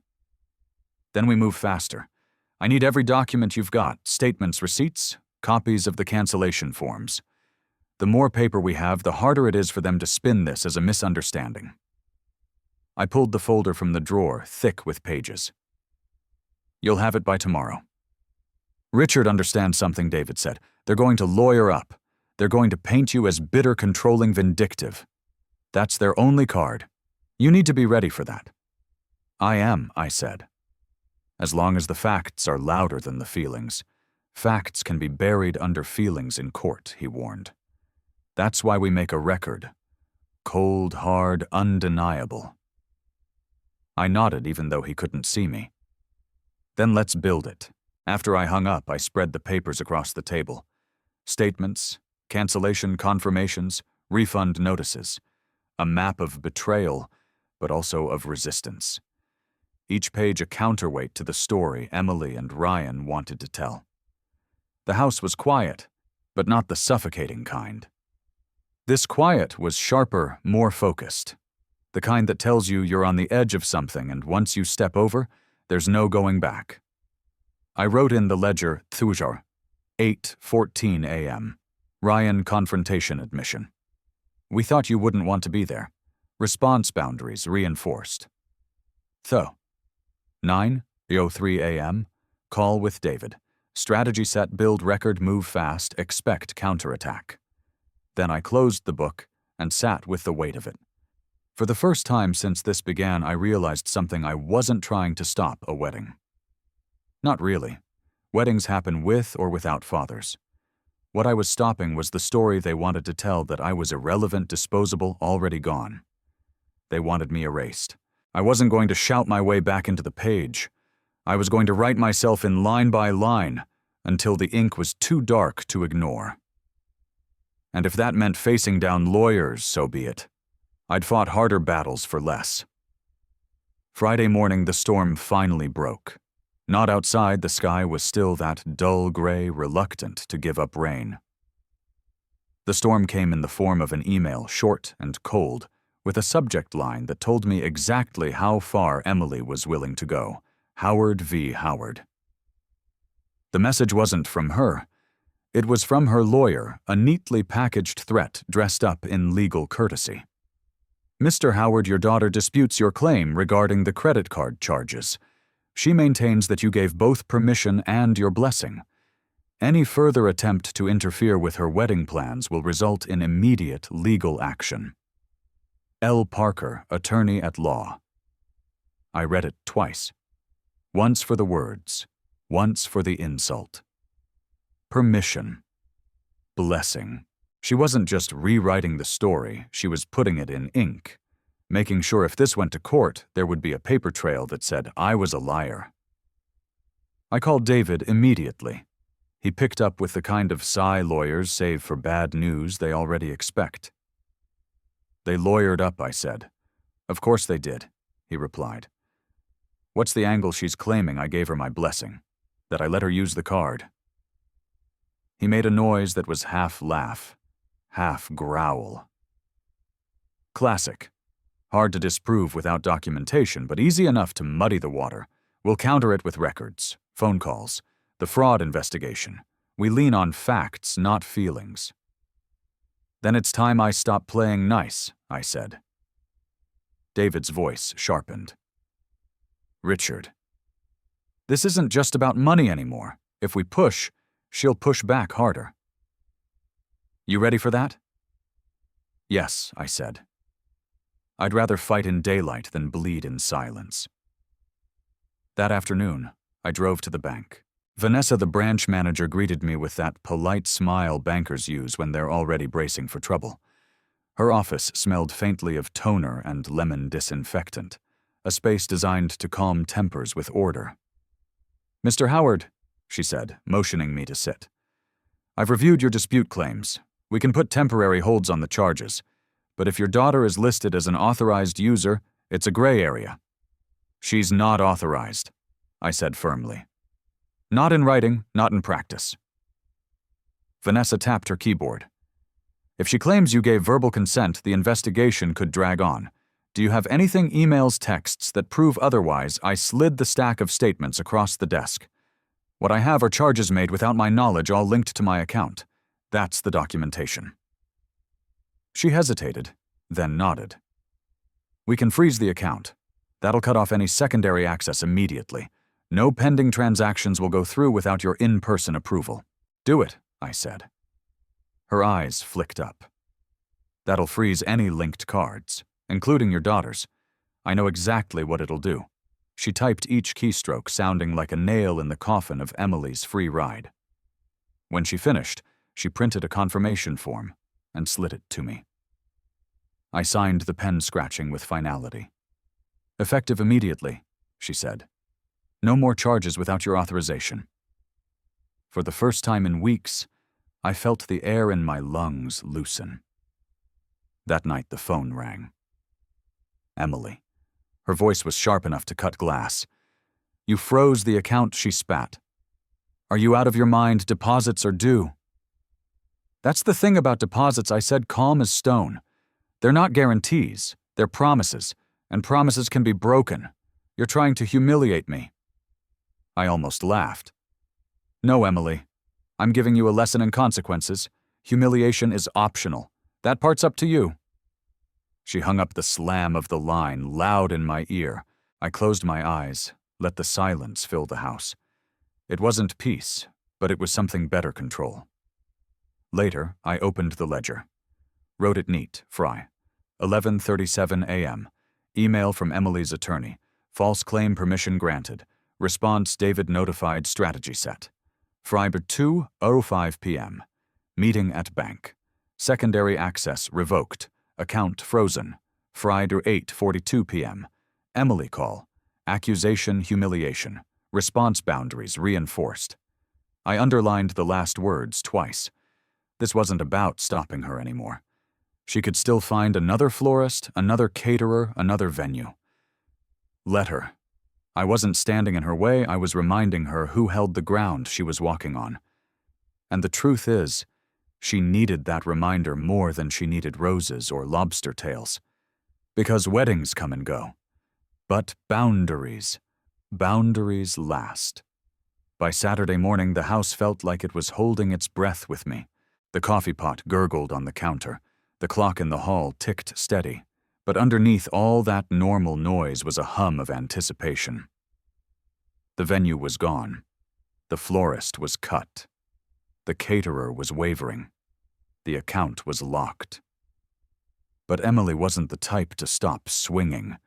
Then we move faster. I need every document you've got, statements, receipts, copies of the cancellation forms. The more paper we have, the harder it is for them to spin this as a misunderstanding." I pulled the folder from the drawer, thick with pages. "You'll have it by tomorrow." "Richard understands something," David said. "They're going to lawyer up. They're going to paint you as bitter, controlling, vindictive. That's their only card. You need to be ready for that." "I am," I said. "As long as the facts are louder than the feelings. Facts can be buried under feelings in court," he warned. "That's why we make a record. Cold, hard, undeniable." I nodded even though he couldn't see me. "Then let's build it." After I hung up, I spread the papers across the table. Statements, cancellation confirmations, refund notices. A map of betrayal, but also of resistance. Each page a counterweight to the story Emily and Ryan wanted to tell. The house was quiet, but not the suffocating kind. This quiet was sharper, more focused. The kind that tells you you're on the edge of something, and once you step over, there's no going back. I wrote in the ledger, Thujar, 8:14 a.m. Ryan confrontation admission. We thought you wouldn't want to be there. Response boundaries reinforced. 9:03 a.m. Call with David. Strategy set, build record, move fast, expect counterattack. Then I closed the book and sat with the weight of it. For the first time since this began, I realized something: I wasn't trying to stop a wedding. Not really. Weddings happen with or without fathers. What I was stopping was the story they wanted to tell, that I was irrelevant, disposable, already gone. They wanted me erased. I wasn't going to shout my way back into the page. I was going to write myself in line by line until the ink was too dark to ignore. And if that meant facing down lawyers, so be it. I'd fought harder battles for less. Friday morning, the storm finally broke. Not outside, the sky was still that dull gray, reluctant to give up rain. The storm came in the form of an email, short and cold, with a subject line that told me exactly how far Emily was willing to go. Howard v. Howard. The message wasn't from her. It was from her lawyer, a neatly packaged threat dressed up in legal courtesy. "Mr. Howard, your daughter disputes your claim regarding the credit card charges. She maintains that you gave both permission and your blessing. Any further attempt to interfere with her wedding plans will result in immediate legal action. L. Parker, attorney at law." I read it twice. Once for the words, once for the insult. Permission. Blessing. She wasn't just rewriting the story, she was putting it in ink, making sure if this went to court, there would be a paper trail that said I was a liar. I called David immediately. He picked up with the kind of sigh lawyers save for bad news they already expect. "They lawyered up," I said. "Of course they did," he replied. "What's the angle she's claiming I gave her my blessing? That I let her use the card?" He made a noise that was half laugh, half growl. "Classic. Hard to disprove without documentation, but easy enough to muddy the water. We'll counter it with records, phone calls, the fraud investigation. We lean on facts, not feelings." "Then it's time I stop playing nice," I said. David's voice sharpened. "Richard, this isn't just about money anymore. If we push, she'll push back harder." "You ready for that?" "Yes," I said. "I'd rather fight in daylight than bleed in silence." That afternoon, I drove to the bank. Vanessa, the branch manager, greeted me with that polite smile bankers use when they're already bracing for trouble. Her office smelled faintly of toner and lemon disinfectant, a space designed to calm tempers with order. "Mr. Howard," she said, motioning me to sit. "I've reviewed your dispute claims. We can put temporary holds on the charges. But if your daughter is listed as an authorized user, it's a gray area. She's not authorized, I said firmly. Not in writing, not in practice. Vanessa tapped her keyboard. If she claims you gave verbal consent, the investigation could drag on. Do you have anything, emails, texts, that prove otherwise? I slid the stack of statements across the desk. What I have are charges made without my knowledge, all linked to my account. That's the documentation. She hesitated, then nodded. We can freeze the account. That'll cut off any secondary access immediately. No pending transactions will go through without your in-person approval. Do it, I said. Her eyes flicked up. That'll freeze any linked cards, including your daughter's. I know exactly what it'll do. She typed each keystroke, sounding like a nail in the coffin of Emily's free ride. When she finished, she printed a confirmation form and slid it to me. I signed the pen, scratching with finality. Effective immediately, she said. No more charges without your authorization. For the first time in weeks, I felt the air in my lungs loosen. That night the phone rang. Emily. Her voice was sharp enough to cut glass. You froze the account, she spat. Are you out of your mind? Deposits are due. That's the thing about deposits, I said, calm as stone. They're not guarantees, they're promises, and promises can be broken. You're trying to humiliate me. I almost laughed. No, Emily. I'm giving you a lesson in consequences. Humiliation is optional. That part's up to you. She hung up the slam of the line, loud in my ear. I closed my eyes, let the silence fill the house. It wasn't peace, but it was something better control. Later, I opened the ledger. Wrote it neat, Fry. 11:37 a.m. Email from Emily's attorney. False claim permission granted. Response David notified, strategy set. Friber 2:05 p.m. Meeting at bank. Secondary access revoked. Account frozen. Friday 8:42 p.m. Emily call. Accusation humiliation. Response boundaries reinforced. I underlined the last words twice. This wasn't about stopping her anymore. She could still find another florist, another caterer, another venue. Let her. I wasn't standing in her way, I was reminding her who held the ground she was walking on. And the truth is, she needed that reminder more than she needed roses or lobster tails. Because weddings come and go. But boundaries last. By Saturday morning, the house felt like it was holding its breath with me. The coffee pot gurgled on the counter. The clock in the hall ticked steady. But underneath all that normal noise was a hum of anticipation. The venue was gone. The florist was cut. The caterer was wavering. The account was locked. But Emily wasn't the type to stop swinging.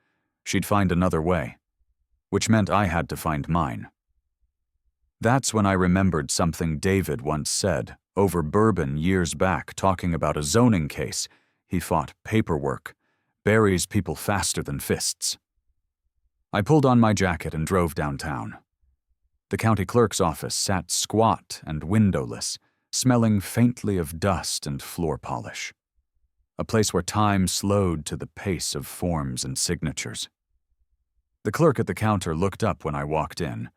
She'd find another way, which meant I had to find mine. That's when I remembered something David once said over bourbon years back, talking about a zoning case. He fought paperwork. Buries people faster than fists. I pulled on my jacket and drove downtown. The county clerk's office sat squat and windowless, smelling faintly of dust and floor polish. A place where time slowed to the pace of forms and signatures. The clerk at the counter looked up when I walked in.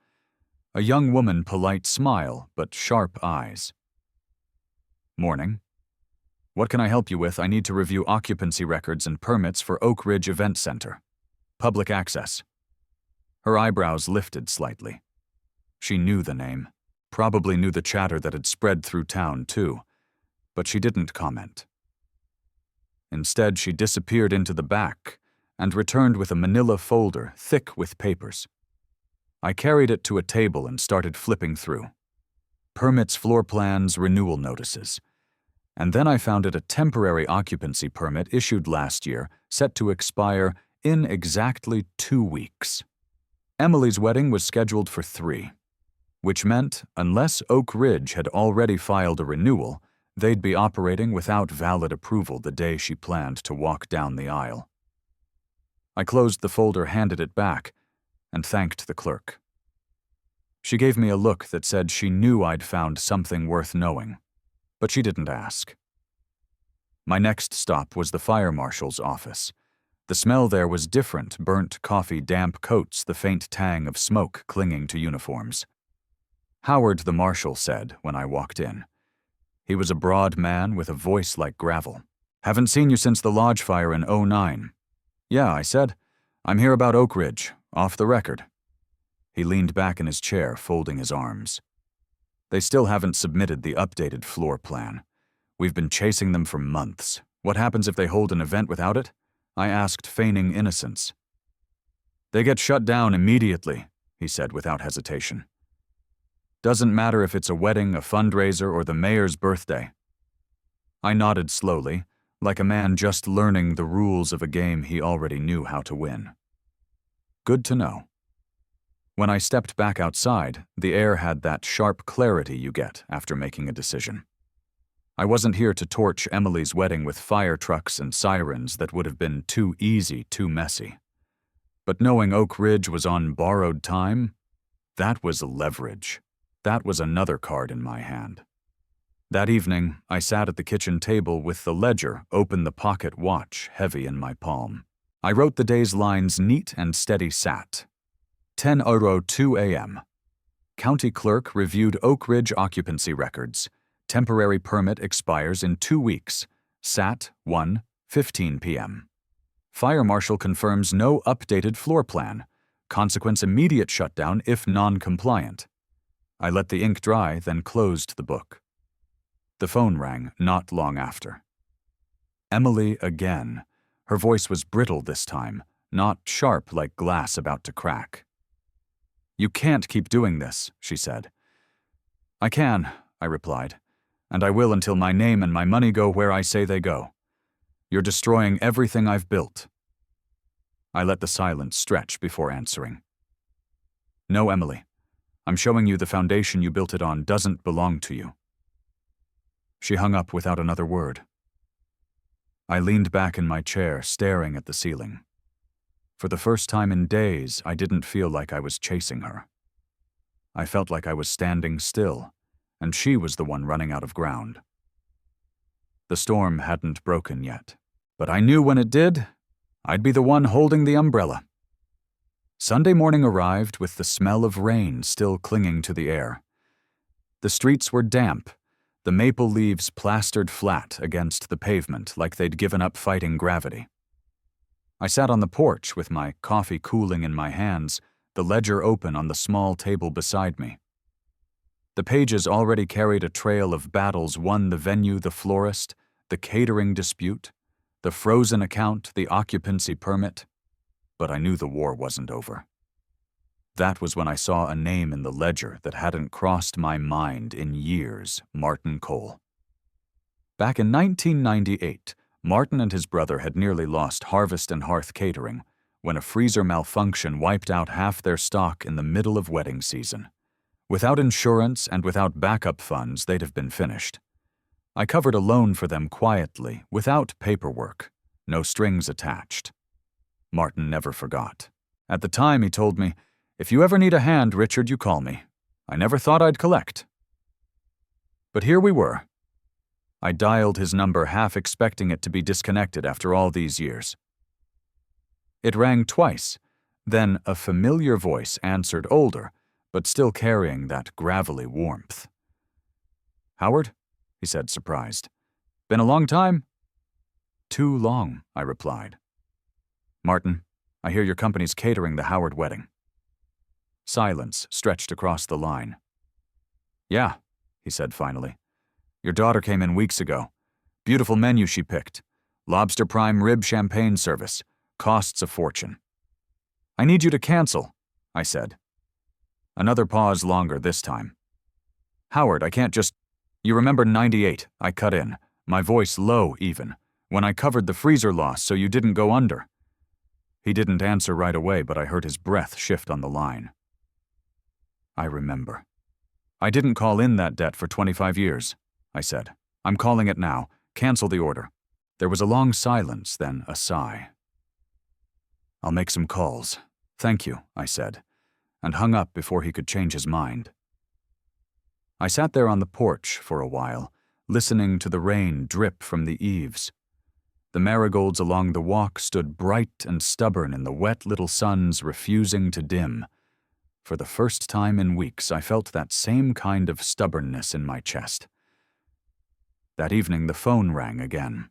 A young woman, polite smile, but sharp eyes. Morning. What can I help you with? I need to review occupancy records and permits for Oak Ridge Event Center. Public access. Her eyebrows lifted slightly. She knew the name. Probably knew the chatter that had spread through town, too. But she didn't comment. Instead, she disappeared into the back and returned with a manila folder thick with papers. I carried it to a table and started flipping through. Permits, floor plans, renewal notices. And then I found it a temporary occupancy permit issued last year, set to expire in exactly 2 weeks. Emily's wedding was scheduled for 3, which meant unless Oak Ridge had already filed a renewal, they'd be operating without valid approval the day she planned to walk down the aisle. I closed the folder, handed it back, and thanked the clerk. She gave me a look that said she knew I'd found something worth knowing, but she didn't ask. My next stop was the fire marshal's office. The smell there was different: burnt coffee, damp coats, the faint tang of smoke clinging to uniforms. Howard, the marshal, said when I walked in. He was a broad man with a voice like gravel. "Haven't seen you since the lodge fire in '09. "Yeah," I said. "I'm here about Oak Ridge, off the record." He leaned back in his chair, folding his arms. "They still haven't submitted the updated floor plan. We've been chasing them for months. What happens if they hold an event without it?" I asked, feigning innocence. "They get shut down immediately," he said without hesitation. "Doesn't matter if it's a wedding, a fundraiser, or the mayor's birthday." I nodded slowly, like a man just learning the rules of a game he already knew how to win. Good to know. When I stepped back outside, the air had that sharp clarity you get after making a decision. I wasn't here to torch Emily's wedding with fire trucks and sirens. That would have been too easy, too messy. But knowing Oak Ridge was on borrowed time, that was leverage. That was another card in my hand. That evening, I sat at the kitchen table with the ledger, open the pocket watch, heavy in my palm. I wrote the day's lines neat and steady. Sat. 10:02 a.m. County clerk reviewed Oak Ridge occupancy records. Temporary permit expires in 2 weeks. Sat. 1:15 p.m. Fire marshal confirms no updated floor plan. Consequence: immediate shutdown if non-compliant. I let the ink dry, then closed the book. The phone rang not long after. Emily again. Her voice was brittle this time, not sharp like glass about to crack. "You can't keep doing this," she said. "I can," I replied, "and I will until my name and my money go where I say they go. You're destroying everything I've built." I let the silence stretch before answering. "No, Emily. I'm showing you the foundation you built it on doesn't belong to you." She hung up without another word. I leaned back in my chair, staring at the ceiling. For the first time in days, I didn't feel like I was chasing her. I felt like I was standing still, and she was the one running out of ground. The storm hadn't broken yet, but I knew when it did, I'd be the one holding the umbrella. Sunday morning arrived with the smell of rain still clinging to the air. The streets were damp, the maple leaves plastered flat against the pavement like they'd given up fighting gravity. I sat on the porch with my coffee cooling in my hands, the ledger open on the small table beside me. The pages already carried a trail of battles won: the venue, the florist, the catering dispute, the frozen account, the occupancy permit. But I knew the war wasn't over. That was when I saw a name in the ledger that hadn't crossed my mind in years: Martin Cole. Back in 1998, Martin and his brother had nearly lost Harvest and Hearth Catering when a freezer malfunction wiped out half their stock in the middle of wedding season. Without insurance and without backup funds, they'd have been finished. I covered a loan for them quietly, without paperwork, no strings attached. Martin never forgot. At the time, he told me, "If you ever need a hand, Richard, you call me." I never thought I'd collect. But here we were. I dialed his number, half expecting it to be disconnected after all these years. It rang twice. Then a familiar voice answered, older, but still carrying that gravelly warmth. "Howard?" he said, surprised. "Been a long time?" "Too long," I replied. "Martin, I hear your company's catering the Howard wedding." Silence stretched across the line. "Yeah," he said finally. "Your daughter came in weeks ago. Beautiful menu she picked. Lobster prime rib champagne service. Costs a fortune." "I need you to cancel," I said. Another pause, longer this time. "Howard, I can't just—" "You remember '98, I cut in, my voice low even, when I covered the freezer loss so you didn't go under." He didn't answer right away, but I heard his breath shift on the line. "I remember. I didn't call in that debt for 25 years, I said. "I'm calling it now. Cancel the order." There was a long silence, then a sigh. "I'll make some calls. Thank you," I said, and hung up before he could change his mind. I sat there on the porch for a while, listening to the rain drip from the eaves. The marigolds along the walk stood bright and stubborn in the wet little suns refusing to dim. For the first time in weeks, I felt that same kind of stubbornness in my chest. That evening, the phone rang again.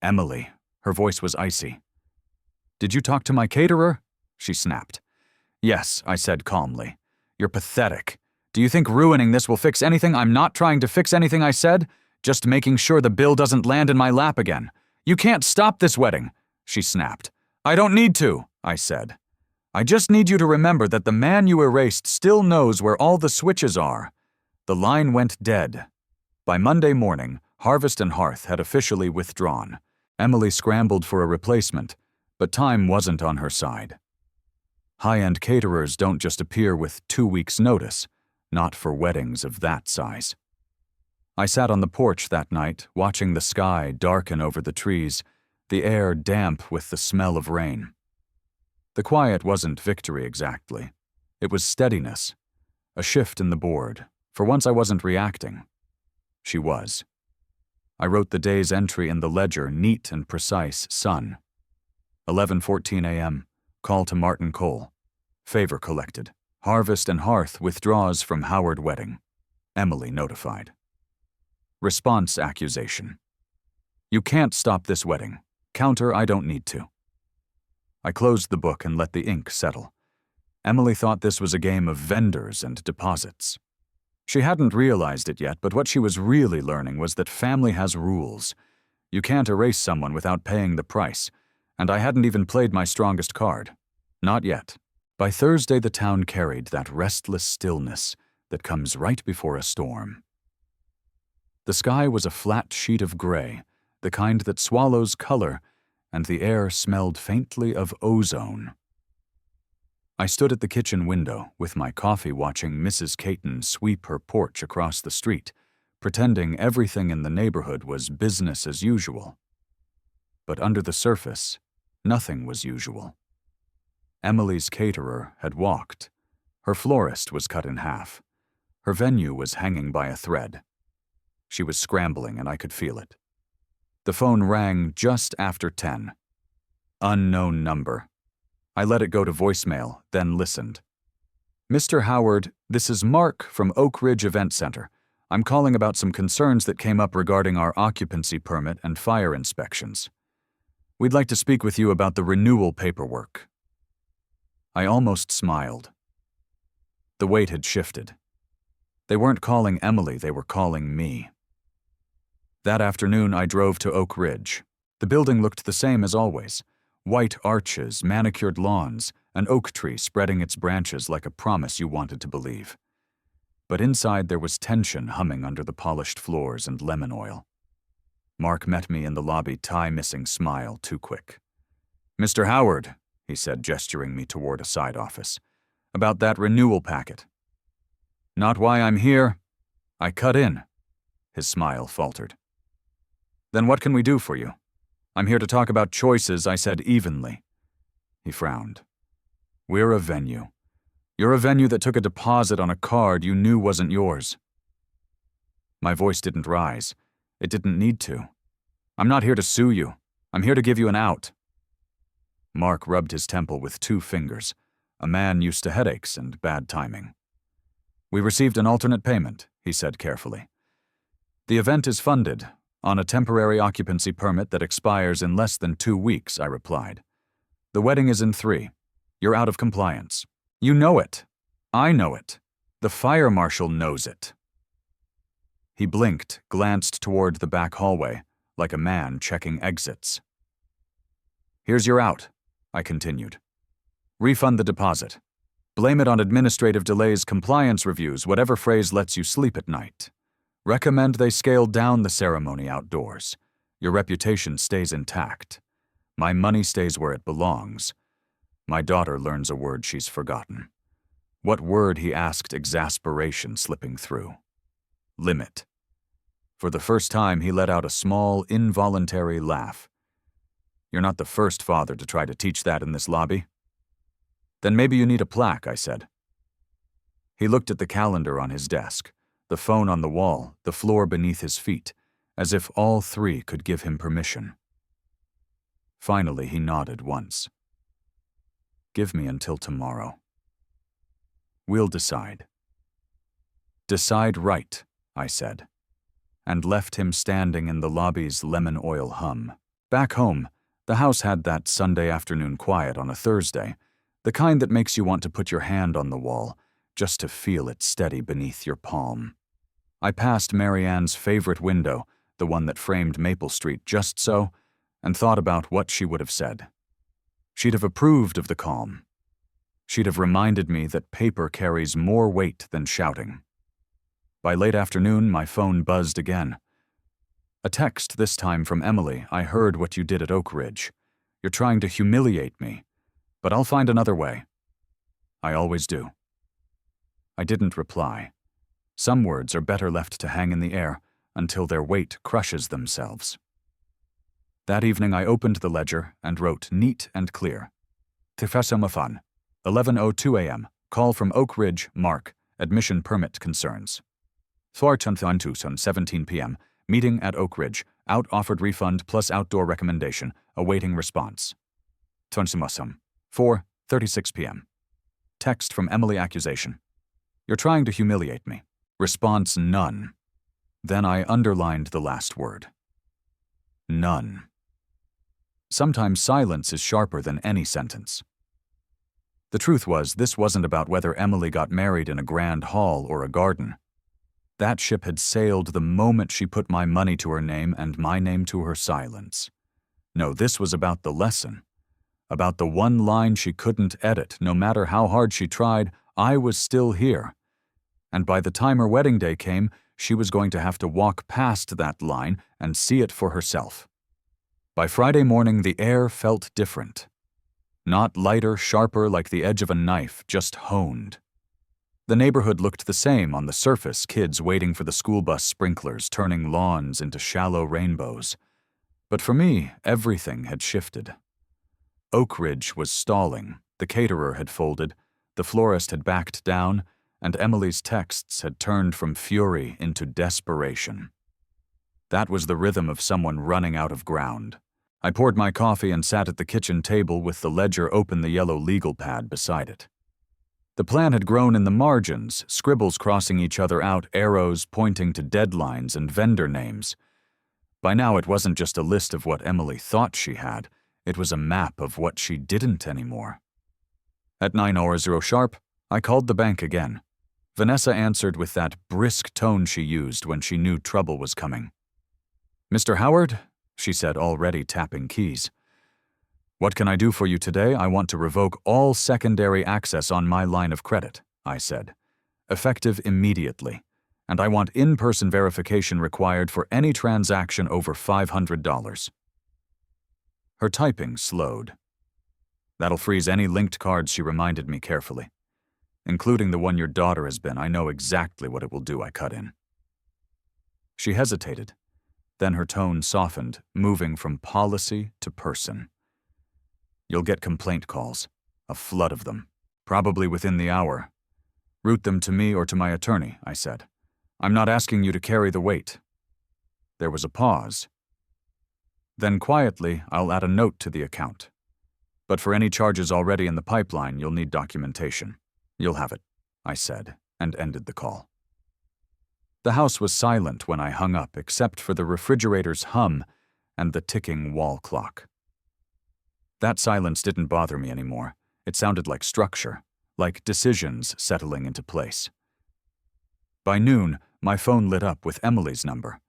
Emily. Her voice was icy. "Did you talk to my caterer?" she snapped. "Yes," I said calmly. "You're pathetic. Do you think ruining this will fix anything?" "I'm not trying to fix anything," I said. "Just making sure the bill doesn't land in my lap again." "You can't stop this wedding," she snapped. "I don't need to," I said. "I just need you to remember that the man you erased still knows where all the switches are." The line went dead. By Monday morning, Harvest and Hearth had officially withdrawn. Emily scrambled for a replacement, but time wasn't on her side. High-end caterers don't just appear with 2 weeks' notice, not for weddings of that size. I sat on the porch that night, watching the sky darken over the trees, the air damp with the smell of rain. The quiet wasn't victory exactly. It was steadiness, a shift in the board. For once I wasn't reacting. She was. I wrote the day's entry in the ledger, neat and precise, Sun. 11:14 a.m., call to Martin Cole. Favor collected. Harvest and Hearth withdraws from Howard wedding. Emily notified. Response accusation. "You can't stop this wedding. Counter, I don't need to." I closed the book and let the ink settle. Emily thought this was a game of vendors and deposits. She hadn't realized it yet, but what she was really learning was that family has rules. You can't erase someone without paying the price, and I hadn't even played my strongest card. Not yet. By Thursday, the town carried that restless stillness that comes right before a storm. The sky was a flat sheet of gray, the kind that swallows color, and the air smelled faintly of ozone. I stood at the kitchen window with my coffee watching Mrs. Caton sweep her porch across the street, pretending everything in the neighborhood was business as usual. But under the surface, nothing was usual. Emily's caterer had walked. Her florist was cut in half. Her venue was hanging by a thread. She was scrambling, and I could feel it. The phone rang just after 10. Unknown number. I let it go to voicemail, then listened. "Mr. Howard, this is Mark from Oak Ridge Event Center. I'm calling about some concerns that came up regarding our occupancy permit and fire inspections. We'd like to speak with you about the renewal paperwork." I almost smiled. The weight had shifted. They weren't calling Emily, they were calling me. That afternoon, I drove to Oak Ridge. The building looked the same as always. White arches, manicured lawns, an oak tree spreading its branches like a promise you wanted to believe. But inside there was tension humming under the polished floors and lemon oil. Mark met me in the lobby, tie-missing smile too quick. "Mr. Howard," he said, gesturing me toward a side office, "about that renewal packet." "Not why I'm here. I cut in." His smile faltered. "Then what can we do for you?" "I'm here to talk about choices," I said evenly. He frowned. "We're a venue. You're a venue that took a deposit on a card you knew wasn't yours." My voice didn't rise. It didn't need to. "I'm not here to sue you. I'm here to give you an out." Mark rubbed his temple with 2 fingers, a man used to headaches and bad timing. "We received an alternate payment," he said carefully. "The event is funded on a temporary occupancy permit that expires in less than 2 weeks," I replied. "The wedding is in 3. You're out of compliance. You know it. I know it. The fire marshal knows it." He blinked, glanced toward the back hallway, like a man checking exits. "Here's your out," I continued. "Refund the deposit. Blame it on administrative delays, compliance reviews, whatever phrase lets you sleep at night. Recommend they scale down the ceremony outdoors. Your reputation stays intact. My money stays where it belongs. My daughter learns a word she's forgotten." What word, he asked, exasperation slipping through. "Limit." For the first time, he let out a small, involuntary laugh. "You're not the first father to try to teach that in this lobby." "Then maybe you need a plaque," I said. He looked at the calendar on his desk, the phone on the wall, the floor beneath his feet, as if all 3 could give him permission. Finally, he nodded once. "Give me until tomorrow. We'll decide." "Decide right," I said, and left him standing in the lobby's lemon oil hum. Back home, the house had that Sunday afternoon quiet on a Thursday, the kind that makes you want to put your hand on the wall, just to feel it steady beneath your palm. I passed Mary Ann's favorite window, the one that framed Maple Street just so, and thought about what she would have said. She'd have approved of the calm. She'd have reminded me that paper carries more weight than shouting. By late afternoon, my phone buzzed again. A text, this time from Emily. "I heard what you did at Oak Ridge. You're trying to humiliate me, but I'll find another way. I always do." I didn't reply. Some words are better left to hang in the air until their weight crushes themselves. That evening I opened the ledger and wrote neat and clear. Tifesamafan, 11:02 a.m. Call from Oak Ridge, Mark. Admission permit concerns. Thwartanthanthuson, 17 p.m. Meeting at Oak Ridge. Out offered refund plus outdoor recommendation. Awaiting response. Tonsimusum, 4:36 p.m. Text from Emily accusation. "You're trying to humiliate me." Response none. Then I underlined the last word. None. Sometimes silence is sharper than any sentence. The truth was, this wasn't about whether Emily got married in a grand hall or a garden. That ship had sailed the moment she put my money to her name and my name to her silence. No, this was about the lesson. About the one line she couldn't edit. No matter how hard she tried, I was still here. And by the time her wedding day came, she was going to have to walk past that line and see it for herself. By Friday morning, the air felt different. Not lighter, sharper like the edge of a knife, just honed. The neighborhood looked the same on the surface, kids waiting for the school bus sprinklers, turning lawns into shallow rainbows. But for me, everything had shifted. Oak Ridge was stalling, the caterer had folded, the florist had backed down, and Emily's texts had turned from fury into desperation. That was the rhythm of someone running out of ground. I poured my coffee and sat at the kitchen table with the ledger open, the yellow legal pad beside it. The plan had grown in the margins, scribbles crossing each other out, arrows pointing to deadlines and vendor names. By now it wasn't just a list of what Emily thought she had, it was a map of what she didn't anymore. At 9:00 sharp, I called the bank again. Vanessa answered with that brisk tone she used when she knew trouble was coming. "Mr. Howard," she said, already tapping keys. "What can I do for you today? I want to revoke all secondary access on my line of credit," I said. "Effective immediately. And I want in-person verification required for any transaction over $500. Her typing slowed. "That'll freeze any linked cards," she reminded me carefully. "Including the one your daughter has been. I know exactly what it will do," I cut in. She hesitated. Then her tone softened, moving from policy to person. "You'll get complaint calls. A flood of them. Probably within the hour. Route them to me or to my attorney," I said. "I'm not asking you to carry the weight." There was a pause. Then quietly, "I'll add a note to the account. But for any charges already in the pipeline, you'll need documentation." "You'll have it," I said, and ended the call. The house was silent when I hung up, except for the refrigerator's hum and the ticking wall clock. That silence didn't bother me anymore. It sounded like structure, like decisions settling into place. By noon, my phone lit up with Emily's number.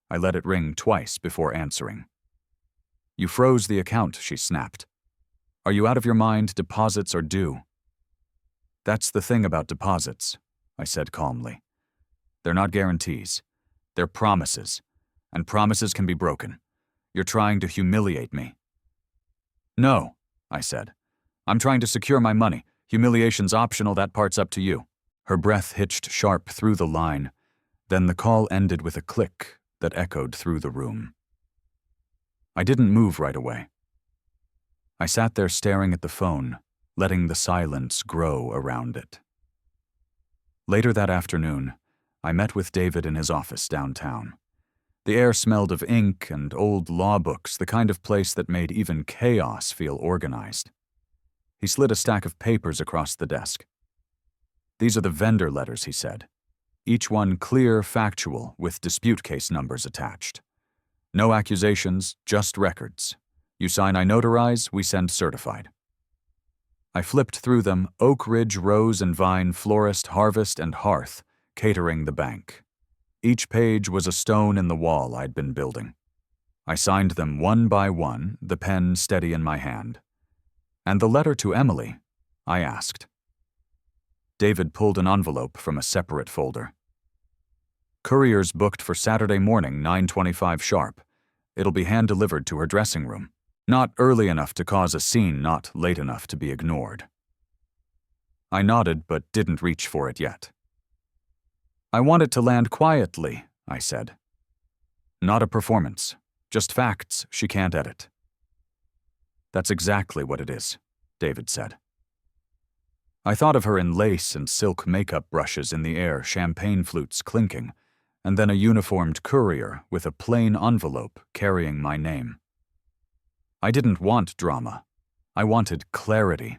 I let it ring twice before answering. "You froze the account," she snapped. "Are you out of your mind? Deposits are due." "That's the thing about deposits," I said calmly. "They're not guarantees. They're promises. And promises can be broken. You're trying to humiliate me." "No," I said. "I'm trying to secure my money. Humiliation's optional, that part's up to you." Her breath hitched sharp through the line. Then the call ended with a click that echoed through the room. I didn't move right away. I sat there staring at the phone, letting the silence grow around it. Later that afternoon, I met with David in his office downtown. The air smelled of ink and old law books, the kind of place that made even chaos feel organized. He slid a stack of papers across the desk. "These are the vendor letters," he said. "Each one clear, factual, with dispute case numbers attached. No accusations, just records. You sign, I notarize, we send certified." I flipped through them: Oak Ridge, Rose and Vine, Florist, Harvest, and Hearth, catering the bank. Each page was a stone in the wall I'd been building. I signed them one by one, the pen steady in my hand. "And the letter to Emily?" I asked. David pulled an envelope from a separate folder. "Courier's booked for Saturday morning, 9:25 sharp. It'll be hand-delivered to her dressing room. Not early enough to cause a scene, not late enough to be ignored." I nodded, but didn't reach for it yet. "I want it to land quietly," I said. "Not a performance. Just facts she can't edit." "That's exactly what it is," David said. I thought of her in lace and silk makeup brushes in the air, champagne flutes clinking, and then a uniformed courier with a plain envelope carrying my name. I didn't want drama. I wanted clarity.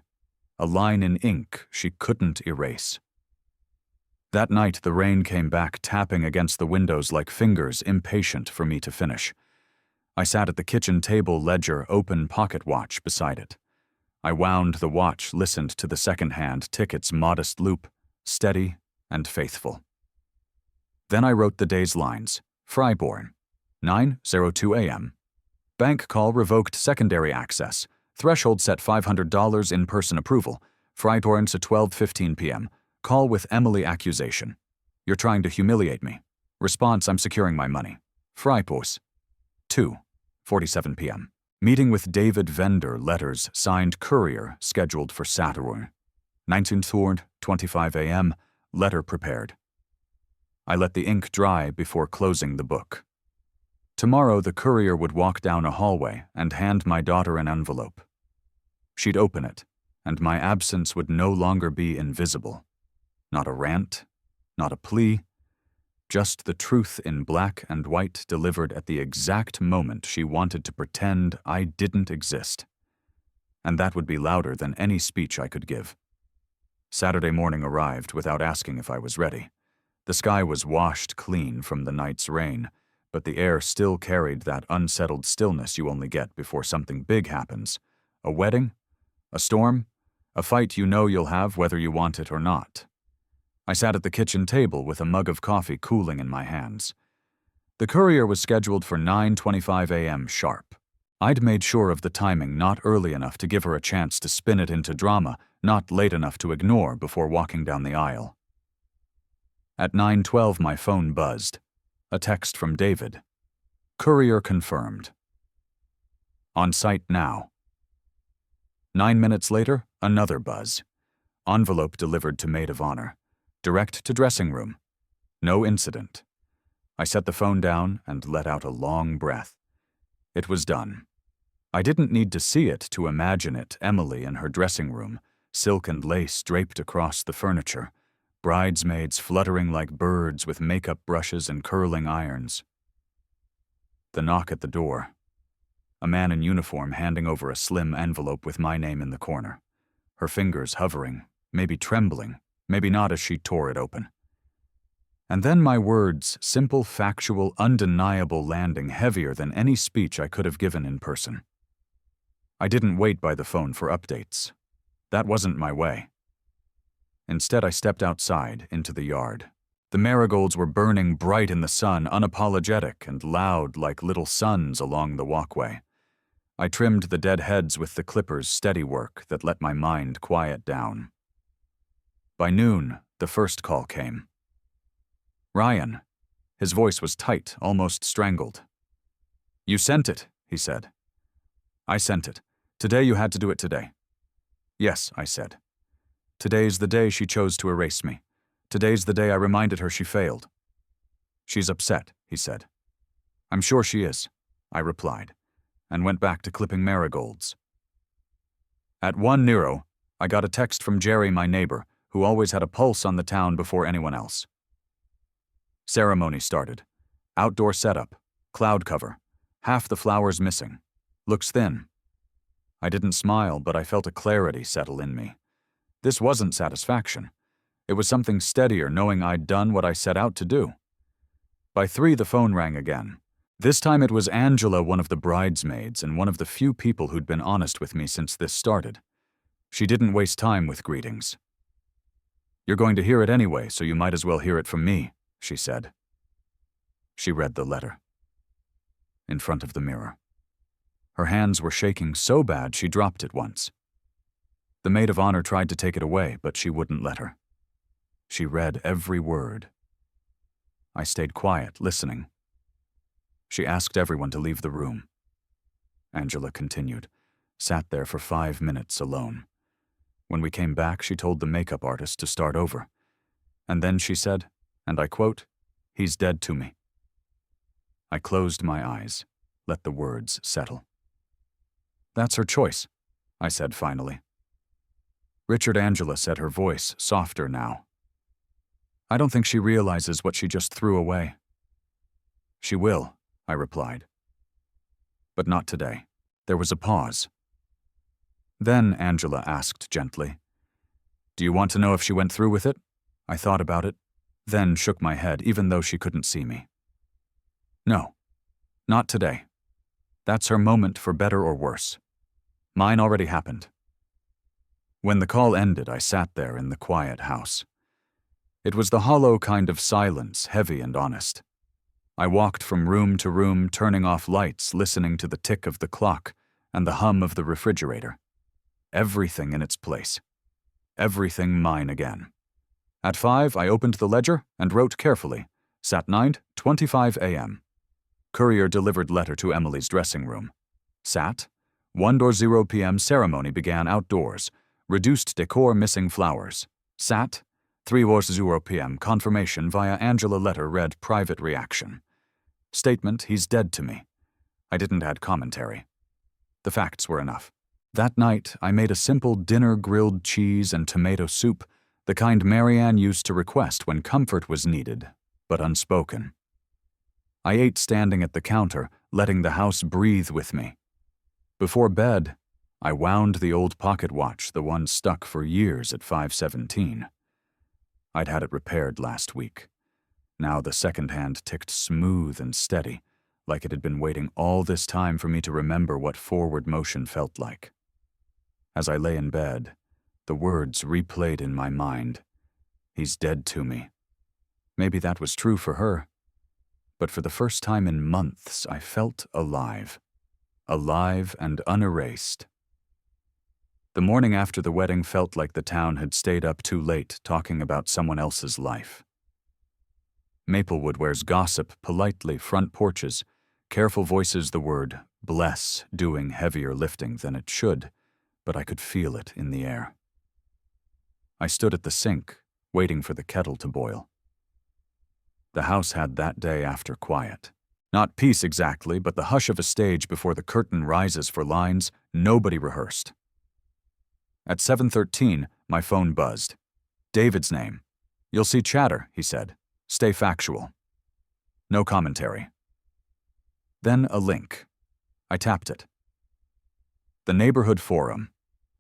A line in ink she couldn't erase. That night, the rain came back, tapping against the windows like fingers impatient for me to finish. I sat at the kitchen table, ledger, open pocket watch beside it. I wound the watch, listened to the second-hand tick its modest loop, steady and faithful. Then I wrote the day's lines. Fryborn, 9:02 a.m. Bank call revoked, secondary access. Threshold set $500, in-person approval. Fryborn to 12:15 p.m. Call with Emily accusation. You're trying to humiliate me. Response, I'm securing my money. Frypos. 2:47 p.m. Meeting with David vendor, letters, signed courier, scheduled for Saturday. 19:25 a.m. Letter prepared. I let the ink dry before closing the book. Tomorrow the courier would walk down a hallway and hand my daughter an envelope. She'd open it, and my absence would no longer be invisible. Not a rant, not a plea, just the truth in black and white delivered at the exact moment she wanted to pretend I didn't exist. And that would be louder than any speech I could give. Saturday morning arrived without asking if I was ready. The sky was washed clean from the night's rain, but the air still carried that unsettled stillness you only get before something big happens. A wedding? A storm? A fight you know you'll have whether you want it or not. I sat at the kitchen table with a mug of coffee cooling in my hands. The courier was scheduled for 9:25 a.m. sharp. I'd made sure of the timing, not early enough to give her a chance to spin it into drama, not late enough to ignore before walking down the aisle. At 9:12 my phone buzzed. A text from David. Courier confirmed. On site now. 9 minutes later, another buzz. Envelope delivered to maid of honor. Direct to dressing room. No incident. I set the phone down and let out a long breath. It was done. I didn't need to see it to imagine it. Emily in her dressing room, silk and lace draped across the furniture, bridesmaids fluttering like birds with makeup brushes and curling irons. The knock at the door. A man in uniform handing over a slim envelope with my name in the corner. Her fingers hovering, maybe trembling, maybe not as she tore it open. And then my words, simple, factual, undeniable, landing heavier than any speech I could have given in person. I didn't wait by the phone for updates. That wasn't my way. Instead, I stepped outside into the yard. The marigolds were burning bright in the sun, unapologetic and loud like little suns along the walkway. I trimmed the dead heads with the clippers' steady work that let my mind quiet down. By noon, the first call came. Ryan. His voice was tight, almost strangled. You sent it, he said. I sent it. Today you had to do it today. Yes, I said. Today's the day she chose to erase me. Today's the day I reminded her she failed. She's upset, he said. I'm sure she is, I replied, and went back to clipping marigolds. At 1:00, I got a text from Jerry, my neighbor, who always had a pulse on the town before anyone else. Ceremony started. Outdoor setup. Cloud cover. Half the flowers missing. Looks thin. I didn't smile, but I felt a clarity settle in me. This wasn't satisfaction. It was something steadier, knowing I'd done what I set out to do. By 3, the phone rang again. This time it was Angela, one of the bridesmaids, and one of the few people who'd been honest with me since this started. She didn't waste time with greetings. "You're going to hear it anyway, so you might as well hear it from me," she said. She read the letter. In front of the mirror. Her hands were shaking so bad she dropped it once. The maid of honor tried to take it away, but she wouldn't let her. She read every word. I stayed quiet, listening. She asked everyone to leave the room. Angela continued, sat there for 5 minutes alone. When we came back, she told the makeup artist to start over. And then she said, and I quote, "He's dead to me." I closed my eyes, let the words settle. "That's her choice," I said finally. Richard, Angela said, her voice softer now. "I don't think she realizes what she just threw away." "She will," I replied. "But not today." There was a pause. Then Angela asked gently, "Do you want to know if she went through with it?" I thought about it, then shook my head even though she couldn't see me. "No, not today. That's her moment for better or worse. Mine already happened." When the call ended, I sat there in the quiet house. It was the hollow kind of silence, heavy and honest. I walked from room to room, turning off lights, listening to the tick of the clock and the hum of the refrigerator. Everything in its place. Everything mine again. At 5, I opened the ledger and wrote carefully, Sat 9:25 a.m. Courier delivered letter to Emily's dressing room. Sat 1:0 p.m. ceremony began outdoors. Reduced decor, missing flowers. Sat 3:0 p.m. confirmation via Angela letter read private reaction. Statement, "He's dead to me." I didn't add commentary. The facts were enough. That night, I made a simple dinner, grilled cheese and tomato soup, the kind Marianne used to request when comfort was needed, but unspoken. I ate standing at the counter, letting the house breathe with me. Before bed, I wound the old pocket watch, the one stuck for years at 5:17. I'd had it repaired last week. Now the second hand ticked smooth and steady, like it had been waiting all this time for me to remember what forward motion felt like. As I lay in bed, the words replayed in my mind. "He's dead to me." Maybe that was true for her. But for the first time in months, I felt alive. Alive and unerased. The morning after the wedding felt like the town had stayed up too late talking about someone else's life. Maplewood wears gossip politely, front porches, careful voices the word bless doing heavier lifting than it should, but I could feel it in the air. I stood at the sink, waiting for the kettle to boil. The house had that day after quiet. Not peace exactly, but the hush of a stage before the curtain rises for lines nobody rehearsed. At 7:13, my phone buzzed. David's name. "You'll see chatter," he said. "Stay factual." No commentary. Then a link. I tapped it. The neighborhood forum.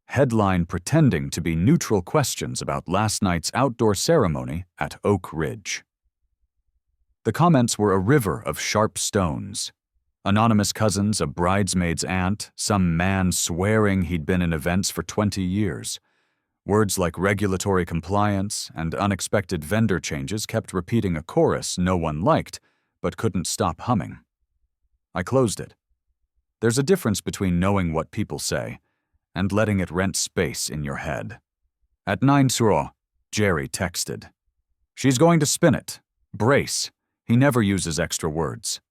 Headline pretending to be neutral questions about last night's outdoor ceremony at Oak Ridge. The comments were a river of sharp stones. Anonymous cousins, a bridesmaid's aunt, some man swearing he'd been in events for 20 years. Words like regulatory compliance and unexpected vendor changes kept repeating a chorus no one liked, but couldn't stop humming. I closed it. There's a difference between knowing what people say and letting it rent space in your head. At 9:00, Jerry texted. "She's going to spin it. Brace." He never uses extra words.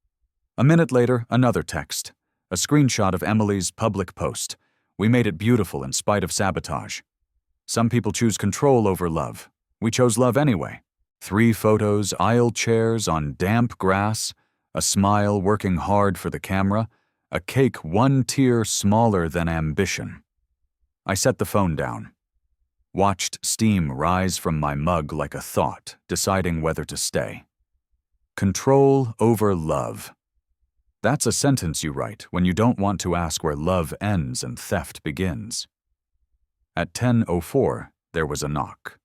A minute later, another text. A screenshot of Emily's public post. "We made it beautiful in spite of sabotage." Some people choose control over love. We chose love anyway. 3 photos, aisle chairs on damp grass, a smile working hard for the camera, a cake 1 tier smaller than ambition. I set the phone down. Watched steam rise from my mug like a thought, deciding whether to stay. Control over love. That's a sentence you write when you don't want to ask where love ends and theft begins. At 10:04, there was a knock.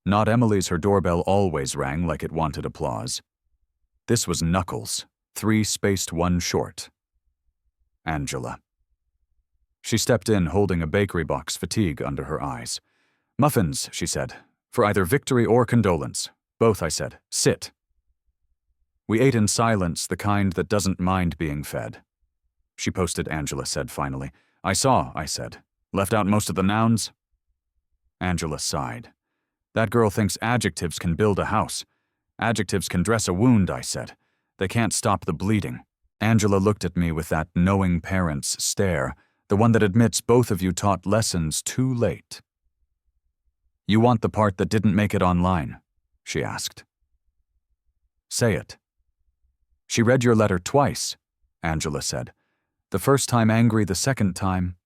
Not Emily's. Her doorbell always rang like it wanted applause. This was Knuckles, 3 spaced 1 short. Angela. She stepped in holding a bakery box, fatigue under her eyes. "Muffins," she said, "for either victory or condolence." "Both," I said. "Sit." We ate in silence, the kind that doesn't mind being fed. "She posted," Angela said finally. "I saw," I said. "Left out most of the nouns?" Angela sighed. "That girl thinks adjectives can build a house. Adjectives can dress a wound," I said. "They can't stop the bleeding." Angela looked at me with that knowing parent's stare, the one that admits both of you taught lessons too late. "You want the part that didn't make it online?" she asked. "Say it." "She read your letter twice," Angela said. "The first time angry, the second time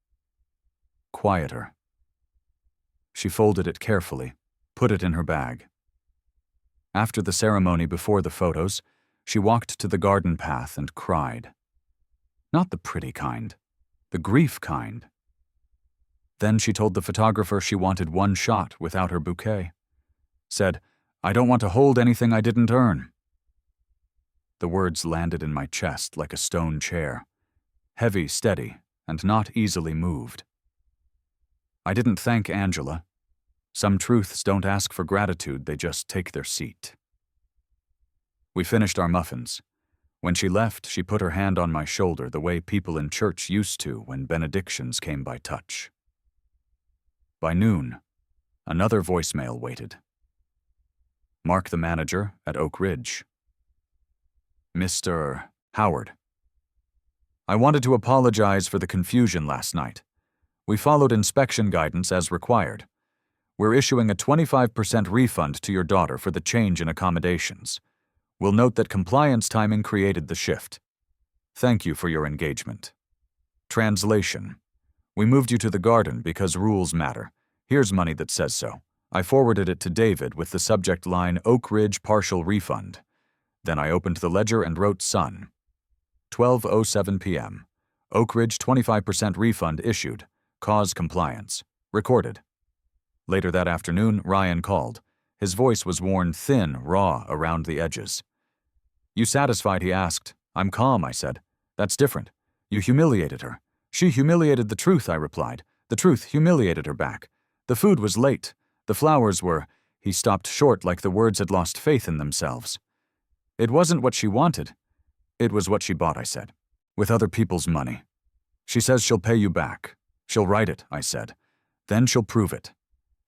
quieter." She folded it carefully, put it in her bag. After the ceremony before the photos, she walked to the garden path and cried. Not the pretty kind, the grief kind. Then she told the photographer she wanted one shot without her bouquet. Said, "I don't want to hold anything I didn't earn." The words landed in my chest like a stone chair, heavy, steady, and not easily moved. I didn't thank Angela. Some truths don't ask for gratitude, they just take their seat. We finished our muffins. When she left, she put her hand on my shoulder the way people in church used to when benedictions came by touch. By noon, another voicemail waited. Mark, the manager at Oak Ridge. Mr. Howard. I wanted to apologize for the confusion last night. We followed inspection guidance as required. We're issuing a 25% refund to your daughter for the change in accommodations. We'll note that compliance timing created the shift. Thank you for your engagement. Translation. We moved you to the garden because rules matter. Here's money that says so. I forwarded it to David with the subject line Oak Ridge partial refund. Then I opened the ledger and wrote Son. 12:07 p.m. Oak Ridge 25% refund issued. Cause compliance. Recorded. Later that afternoon, Ryan called. His voice was worn thin, raw around the edges. You satisfied, he asked. I'm calm, I said. That's different. You humiliated her. She humiliated the truth, I replied. The truth humiliated her back. The food was late. The flowers were... He stopped short like the words had lost faith in themselves. It wasn't what she wanted. It was what she bought, I said. With other people's money. She says she'll pay you back. She'll write it, I said. Then she'll prove it.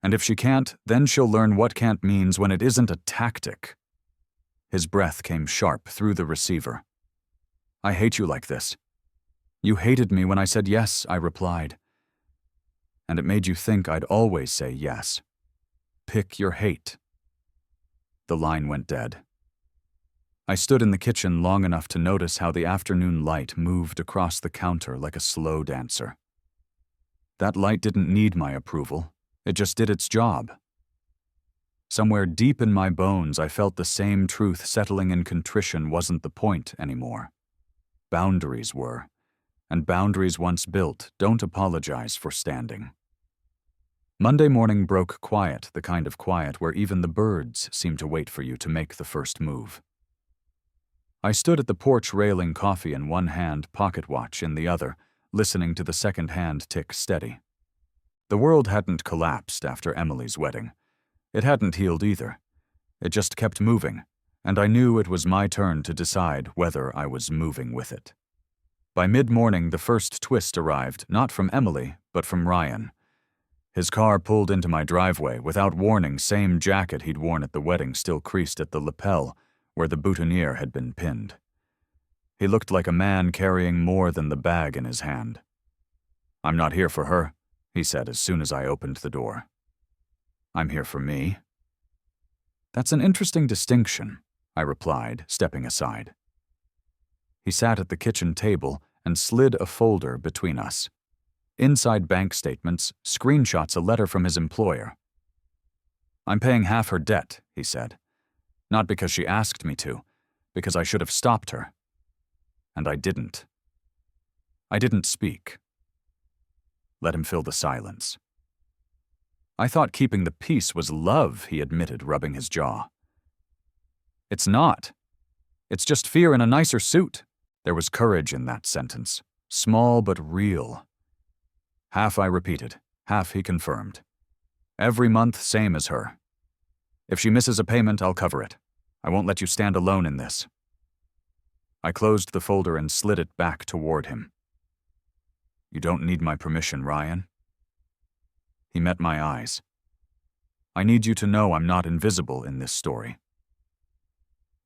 And if she can't, then she'll learn what can't means when it isn't a tactic. His breath came sharp through the receiver. I hate you like this. You hated me when I said yes, I replied. And it made you think I'd always say yes. Pick your hate. The line went dead. I stood in the kitchen long enough to notice how the afternoon light moved across the counter like a slow dancer. That light didn't need my approval. It just did its job. Somewhere deep in my bones, I felt the same truth settling in contrition wasn't the point anymore. Boundaries were, and boundaries once built don't apologize for standing. Monday morning broke quiet, the kind of quiet where even the birds seem to wait for you to make the first move. I stood at the porch railing, coffee in one hand, pocket watch in the other, listening to the second hand tick steady. The world hadn't collapsed after Emily's wedding. It hadn't healed either. It just kept moving, and I knew it was my turn to decide whether I was moving with it. By mid-morning, the first twist arrived, not from Emily, but from Ryan. His car pulled into my driveway. Without warning, same jacket he'd worn at the wedding still creased at the lapel, where the boutonniere had been pinned. He looked like a man carrying more than the bag in his hand. I'm not here for her, he said as soon as I opened the door. I'm here for me. That's an interesting distinction, I replied, stepping aside. He sat at the kitchen table and slid a folder between us. Inside bank statements, screenshots a letter from his employer. I'm paying half her debt, he said. Not because she asked me to, because I should have stopped her. and I didn't. I didn't speak. Let him fill the silence. I thought keeping the peace was love, he admitted, rubbing his jaw. It's not. It's just fear in a nicer suit. There was courage in that sentence, small but real. Half I repeated, half he confirmed. Every month, same as her. If she misses a payment, I'll cover it. I won't let you stand alone in this. I closed the folder and slid it back toward him. You don't need my permission, Ryan. He met my eyes. I need you to know I'm not invisible in this story.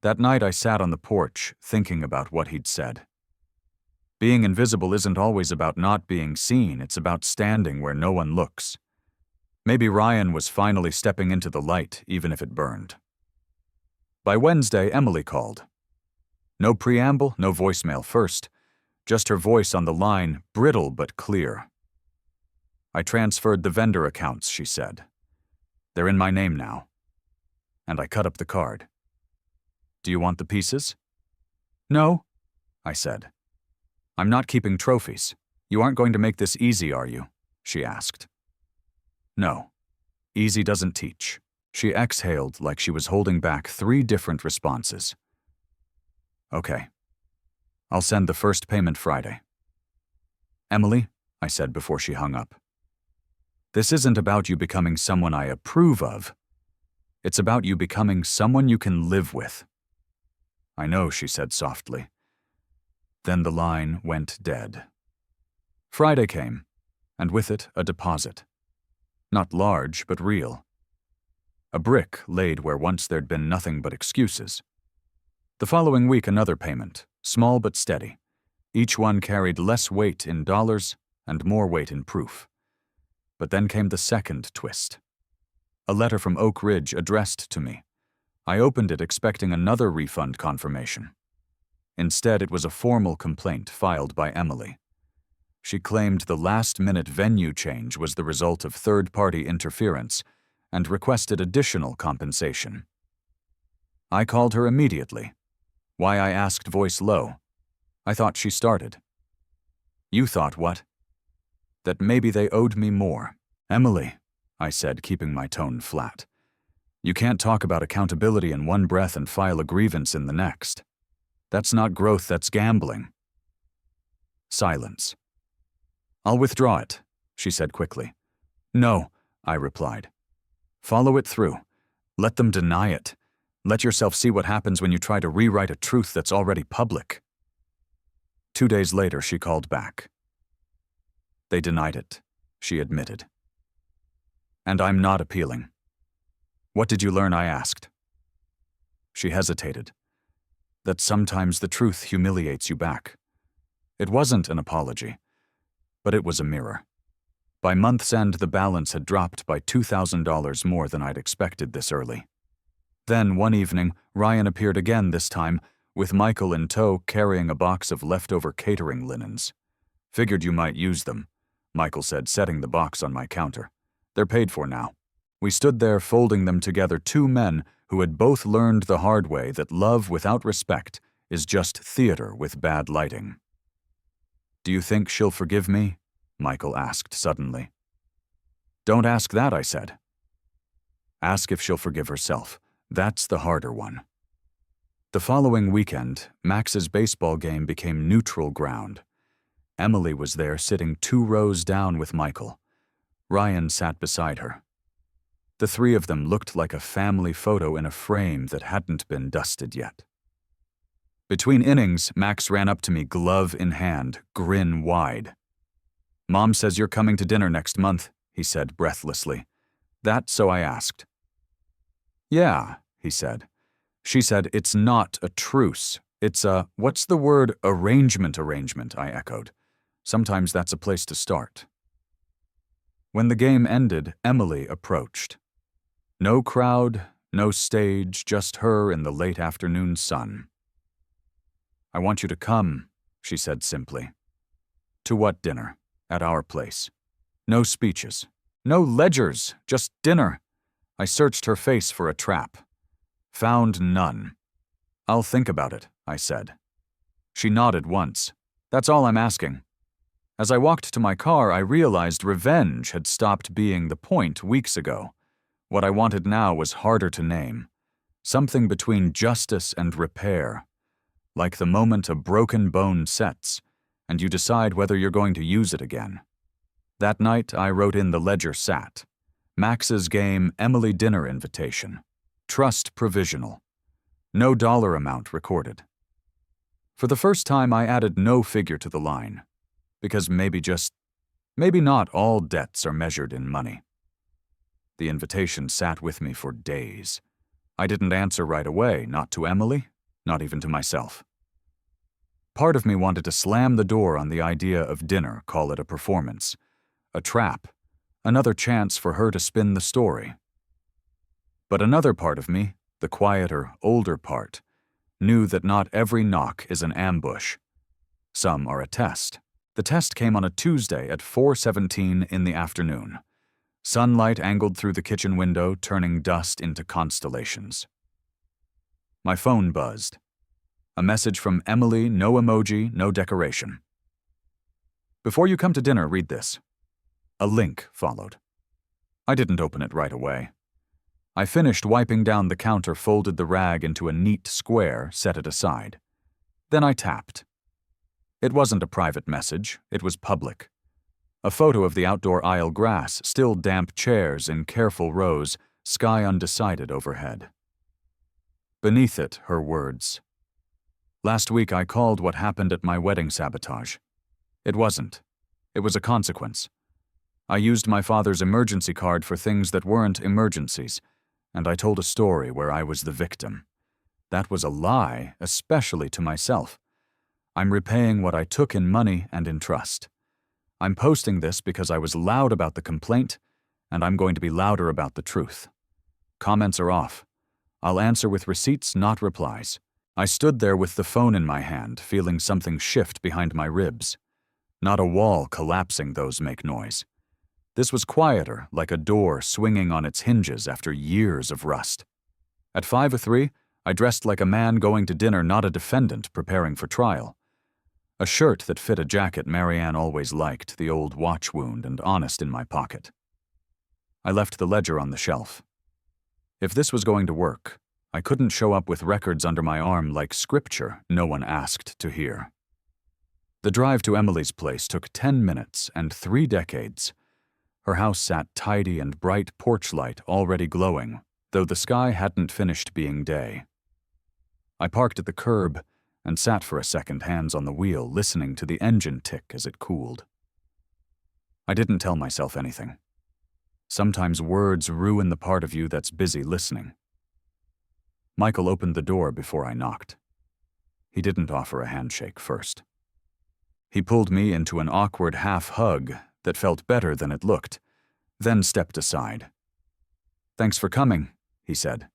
That night I sat on the porch, thinking about what he'd said. Being invisible isn't always about not being seen, it's about standing where no one looks. Maybe Ryan was finally stepping into the light, even if it burned. By Wednesday, Emily called. No preamble, no voicemail first, just her voice on the line, brittle but clear. I transferred the vendor accounts, she said. They're in my name now. And I cut up the card. Do you want the pieces? No, I said. I'm not keeping trophies. You aren't going to make this easy, are you? She asked. No. Easy doesn't teach. She exhaled like she was holding back 3 different responses. Okay. I'll send the first payment Friday. Emily, I said before she hung up. This isn't about you becoming someone I approve of. It's about you becoming someone you can live with. I know, she said softly. Then the line went dead. Friday came, and with it a deposit. Not large, but real. A brick laid where once there'd been nothing but excuses. The following week another payment, small but steady. Each one carried less weight in dollars and more weight in proof. But then came the second twist. A letter from Oak Ridge addressed to me. I opened it expecting another refund confirmation. Instead, it was a formal complaint filed by Emily. She claimed the last-minute venue change was the result of third-party interference and requested additional compensation. I called her immediately. Why, I asked, voice low. I thought she started. You thought what? That maybe they owed me more. Emily, I said, keeping my tone flat. You can't talk about accountability in one breath and file a grievance in the next. That's not growth, that's gambling. Silence. I'll withdraw it, she said quickly. No, I replied. Follow it through. Let them deny it. Let yourself see what happens when you try to rewrite a truth that's already public. 2 days later, she called back. They denied it, she admitted. And I'm not appealing. What did you learn, I asked. She hesitated. That sometimes the truth humiliates you back. It wasn't an apology, but it was a mirror. By month's end, the balance had dropped by $2,000 more than I'd expected this early. Then, one evening, Ryan appeared again, this time, with Michael in tow carrying a box of leftover catering linens. Figured you might use them, Michael said, setting the box on my counter. They're paid for now. We stood there folding them together, 2 men who had both learned the hard way that love without respect is just theater with bad lighting. Do you think she'll forgive me? Michael asked suddenly. Don't ask that, I said. Ask if she'll forgive herself. That's the harder one. The following weekend, Max's baseball game became neutral ground. Emily was there sitting 2 rows down with Michael. Ryan sat beside her. The 3 of them looked like a family photo in a frame that hadn't been dusted yet. Between innings, Max ran up to me, glove in hand, grin wide. Mom says you're coming to dinner next month, he said breathlessly. That, so I asked. Yeah, he said. She said, it's not a truce. It's a, what's the word, arrangement, I echoed. Sometimes that's a place to start. When the game ended, Emily approached. No crowd, no stage, just her in the late afternoon sun. I want you to come, she said simply. To what dinner? At our place. No speeches. No ledgers, just dinner. I searched her face for a trap. Found none. I'll think about it, I said. She nodded once. That's all I'm asking. As I walked to my car, I realized revenge had stopped being the point weeks ago. What I wanted now was harder to name. Something between justice and repair. Like the moment a broken bone sets, and you decide whether you're going to use it again. That night, I wrote in the ledger sat. Max's game Emily dinner invitation. Trust provisional. No dollar amount recorded. For the first time, I added no figure to the line. Because maybe not all debts are measured in money. The invitation sat with me for days. I didn't answer right away, not to Emily, not even to myself. Part of me wanted to slam the door on the idea of dinner, call it a performance. A trap. Another chance for her to spin the story. But another part of me, the quieter, older part, knew that not every knock is an ambush. Some are a test. The test came on a Tuesday at 4:17 in the afternoon. Sunlight angled through the kitchen window, turning dust into constellations. My phone buzzed. A message from Emily, no emoji, no decoration. Before you come to dinner, read this. A link followed. I didn't open it right away. I finished wiping down the counter, folded the rag into a neat square, set it aside. Then I tapped. It wasn't a private message, it was public. A photo of the outdoor aisle grass, still damp chairs in careful rows, sky undecided overhead. Beneath it, her words. Last week I called what happened at my wedding sabotage. It wasn't. It was a consequence. I used my father's emergency card for things that weren't emergencies, and I told a story where I was the victim. That was a lie, especially to myself. I'm repaying what I took in money and in trust. I'm posting this because I was loud about the complaint, and I'm going to be louder about the truth. Comments are off. I'll answer with receipts, not replies. I stood there with the phone in my hand, feeling something shift behind my ribs. Not a wall collapsing, those make noise. This was quieter, like a door swinging on its hinges after years of rust. At 5:03, I dressed like a man going to dinner, not a defendant preparing for trial. A shirt that fit a jacket Marianne always liked, the old watch wound, and honest in my pocket. I left the ledger on the shelf. If this was going to work, I couldn't show up with records under my arm like scripture no one asked to hear. The drive to Emily's place took 10 minutes and 3 decades. Her house sat tidy and bright porch light already glowing, though the sky hadn't finished being day. I parked at the curb and sat for a second, hands on the wheel, listening to the engine tick as it cooled. I didn't tell myself anything. Sometimes words ruin the part of you that's busy listening. Michael opened the door before I knocked. He didn't offer a handshake first. He pulled me into an awkward half-hug that felt better than it looked, then stepped aside. "Thanks for coming," he said.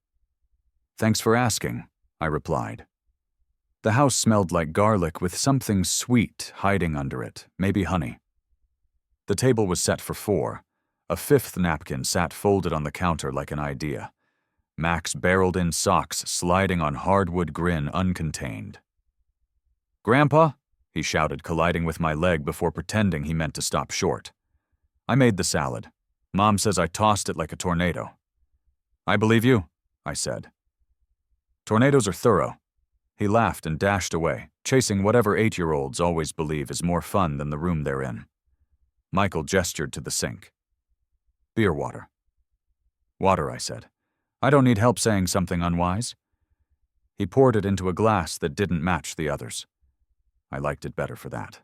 "Thanks for asking," I replied. The house smelled like garlic with something sweet hiding under it, maybe honey. The table was set for 4. A 5th napkin sat folded on the counter like an idea. Max barreled-in socks sliding on hardwood grin uncontained. "Grandpa?" he shouted, colliding with my leg before pretending he meant to stop short. I made the salad. Mom says I tossed it like a tornado. "I believe you," I said. "Tornadoes are thorough." He laughed and dashed away, chasing whatever 8-year-olds always believe is more fun than the room they're in. Michael gestured to the sink. "Beer water." "Water," I said. "I don't need help saying something unwise." He poured it into a glass that didn't match the others. I liked it better for that.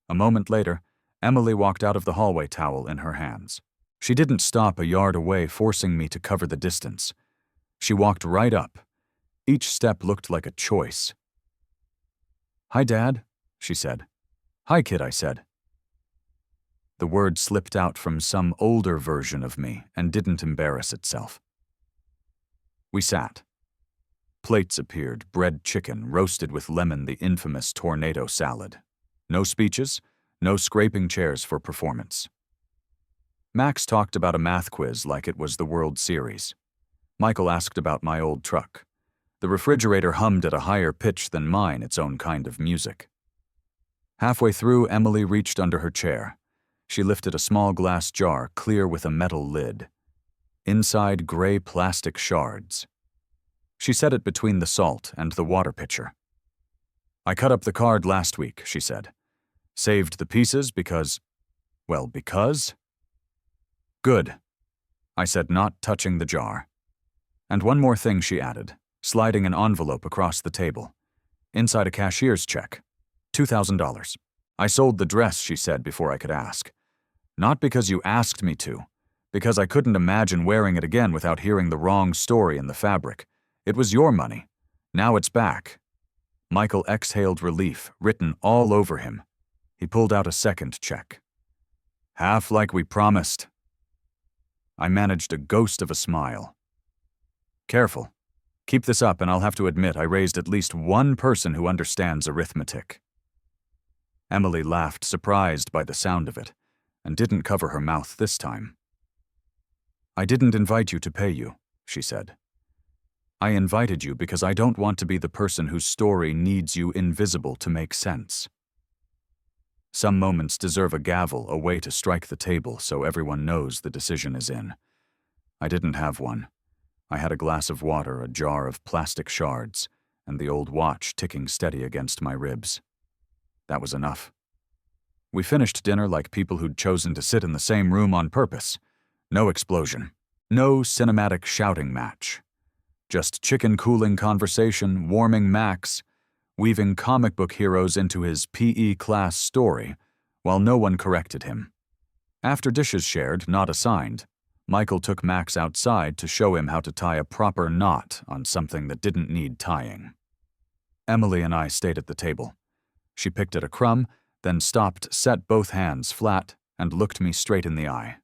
A moment later, Emily walked out of the hallway, towel in her hands. She didn't stop a yard away, forcing me to cover the distance. She walked right up. Each step looked like a choice. "Hi, Dad," she said. "Hi, kid," I said. The word slipped out from some older version of me and didn't embarrass itself. We sat. Plates appeared, bread chicken, roasted with lemon, the infamous tornado salad. No speeches, no scraping chairs for performance. Max talked about a math quiz like it was the World Series. Michael asked about my old truck. The refrigerator hummed at a higher pitch than mine, its own kind of music. Halfway through, Emily reached under her chair. She lifted a small glass jar, clear with a metal lid. Inside, gray plastic shards. She set it between the salt and the water pitcher. "I cut up the card last week," she said. "Saved the pieces because... well, because?" "Good," I said, not touching the jar. "And one more thing," she added, sliding an envelope across the table. Inside a cashier's check. $2,000. "I sold the dress," she said before I could ask. "Not because you asked me to, because I couldn't imagine wearing it again without hearing the wrong story in the fabric. It was your money. Now it's back." Michael exhaled relief, written all over him. He pulled out a second check. "Half like we promised." I managed a ghost of a smile. "Careful. Keep this up and I'll have to admit I raised at least one person who understands arithmetic." Emily laughed, surprised by the sound of it, and didn't cover her mouth this time. "I didn't invite you to pay you," she said. "I invited you because I don't want to be the person whose story needs you invisible to make sense." Some moments deserve a gavel, a way to strike the table so everyone knows the decision is in. I didn't have one. I had a glass of water, a jar of plastic shards, and the old watch ticking steady against my ribs. That was enough. We finished dinner like people who'd chosen to sit in the same room on purpose. No explosion. No cinematic shouting match. Just chicken-cooling conversation, warming Max, weaving comic book heroes into his PE class story, while no one corrected him. After dishes shared, not assigned, Michael took Max outside to show him how to tie a proper knot on something that didn't need tying. Emily and I stayed at the table. She picked at a crumb, then stopped, set both hands flat, and looked me straight in the eye.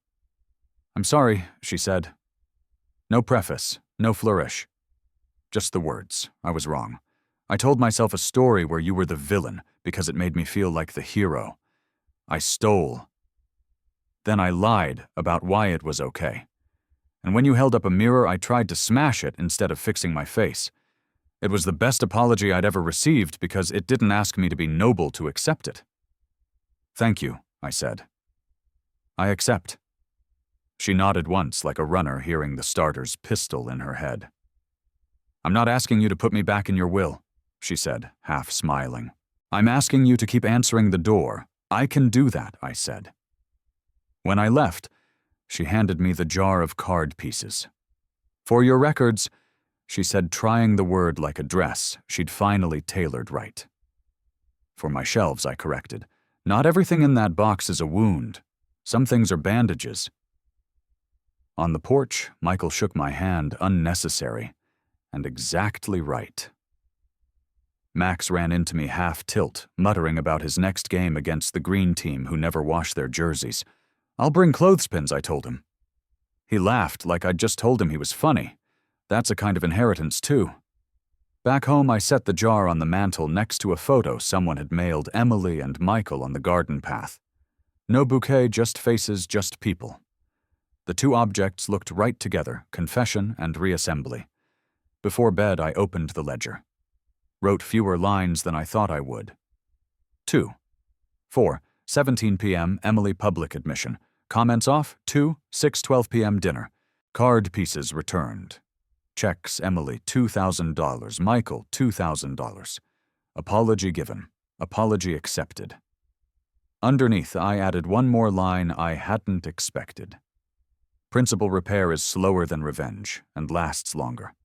"I'm sorry," she said. No preface, no flourish. Just the words. I was wrong. I told myself a story where you were the villain because it made me feel like the hero. I stole. Then I lied about why it was okay. And when you held up a mirror, I tried to smash it instead of fixing my face. It was the best apology I'd ever received because it didn't ask me to be noble to accept it. "Thank you," I said. "I accept." She nodded once like a runner hearing the starter's pistol in her head. "I'm not asking you to put me back in your will," she said, half smiling. "I'm asking you to keep answering the door. I can do that," I said. When I left, she handed me the jar of card pieces. "For your records," she said, trying the word like a dress she'd finally tailored right. "For my shelves," I corrected. "Not everything in that box is a wound. Some things are bandages." On the porch, Michael shook my hand, unnecessary, and exactly right. Max ran into me half-tilt, muttering about his next game against the green team who never wash their jerseys. "I'll bring clothespins," I told him. He laughed like I'd just told him he was funny. That's a kind of inheritance, too. Back home, I set the jar on the mantel next to a photo someone had mailed Emily and Michael on the garden path. No bouquet, just faces, just people. The two objects looked right together, confession and reassembly. Before bed, I opened the ledger. Wrote fewer lines than I thought I would. 2. 4. 17 p.m. Emily public admission. Comments off. 2. 6:12 p.m. dinner. Card pieces returned. Checks Emily $2,000. Michael $2,000. Apology given. Apology accepted. Underneath, I added one more line I hadn't expected. Principal repair is slower than revenge and lasts longer.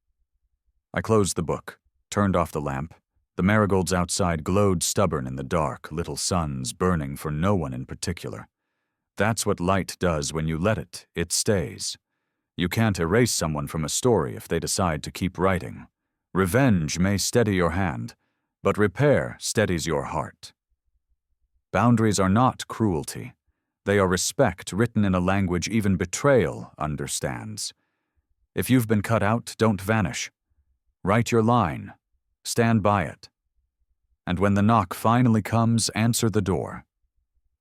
I closed the book, turned off the lamp. The marigolds outside glowed stubborn in the dark, little suns burning for no one in particular. That's what light does when you let it. It stays. You can't erase someone from a story if they decide to keep writing. Revenge may steady your hand, but repair steadies your heart. Boundaries are not cruelty. They are respect written in a language even betrayal understands. If you've been cut out, don't vanish. Write your line. Stand by it. And when the knock finally comes, answer the door.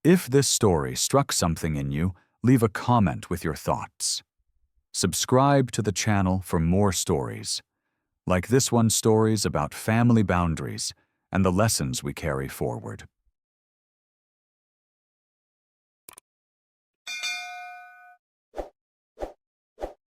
If this story struck something in you, leave a comment with your thoughts. Subscribe to the channel for more stories. Like this one, stories about family boundaries and the lessons we carry forward.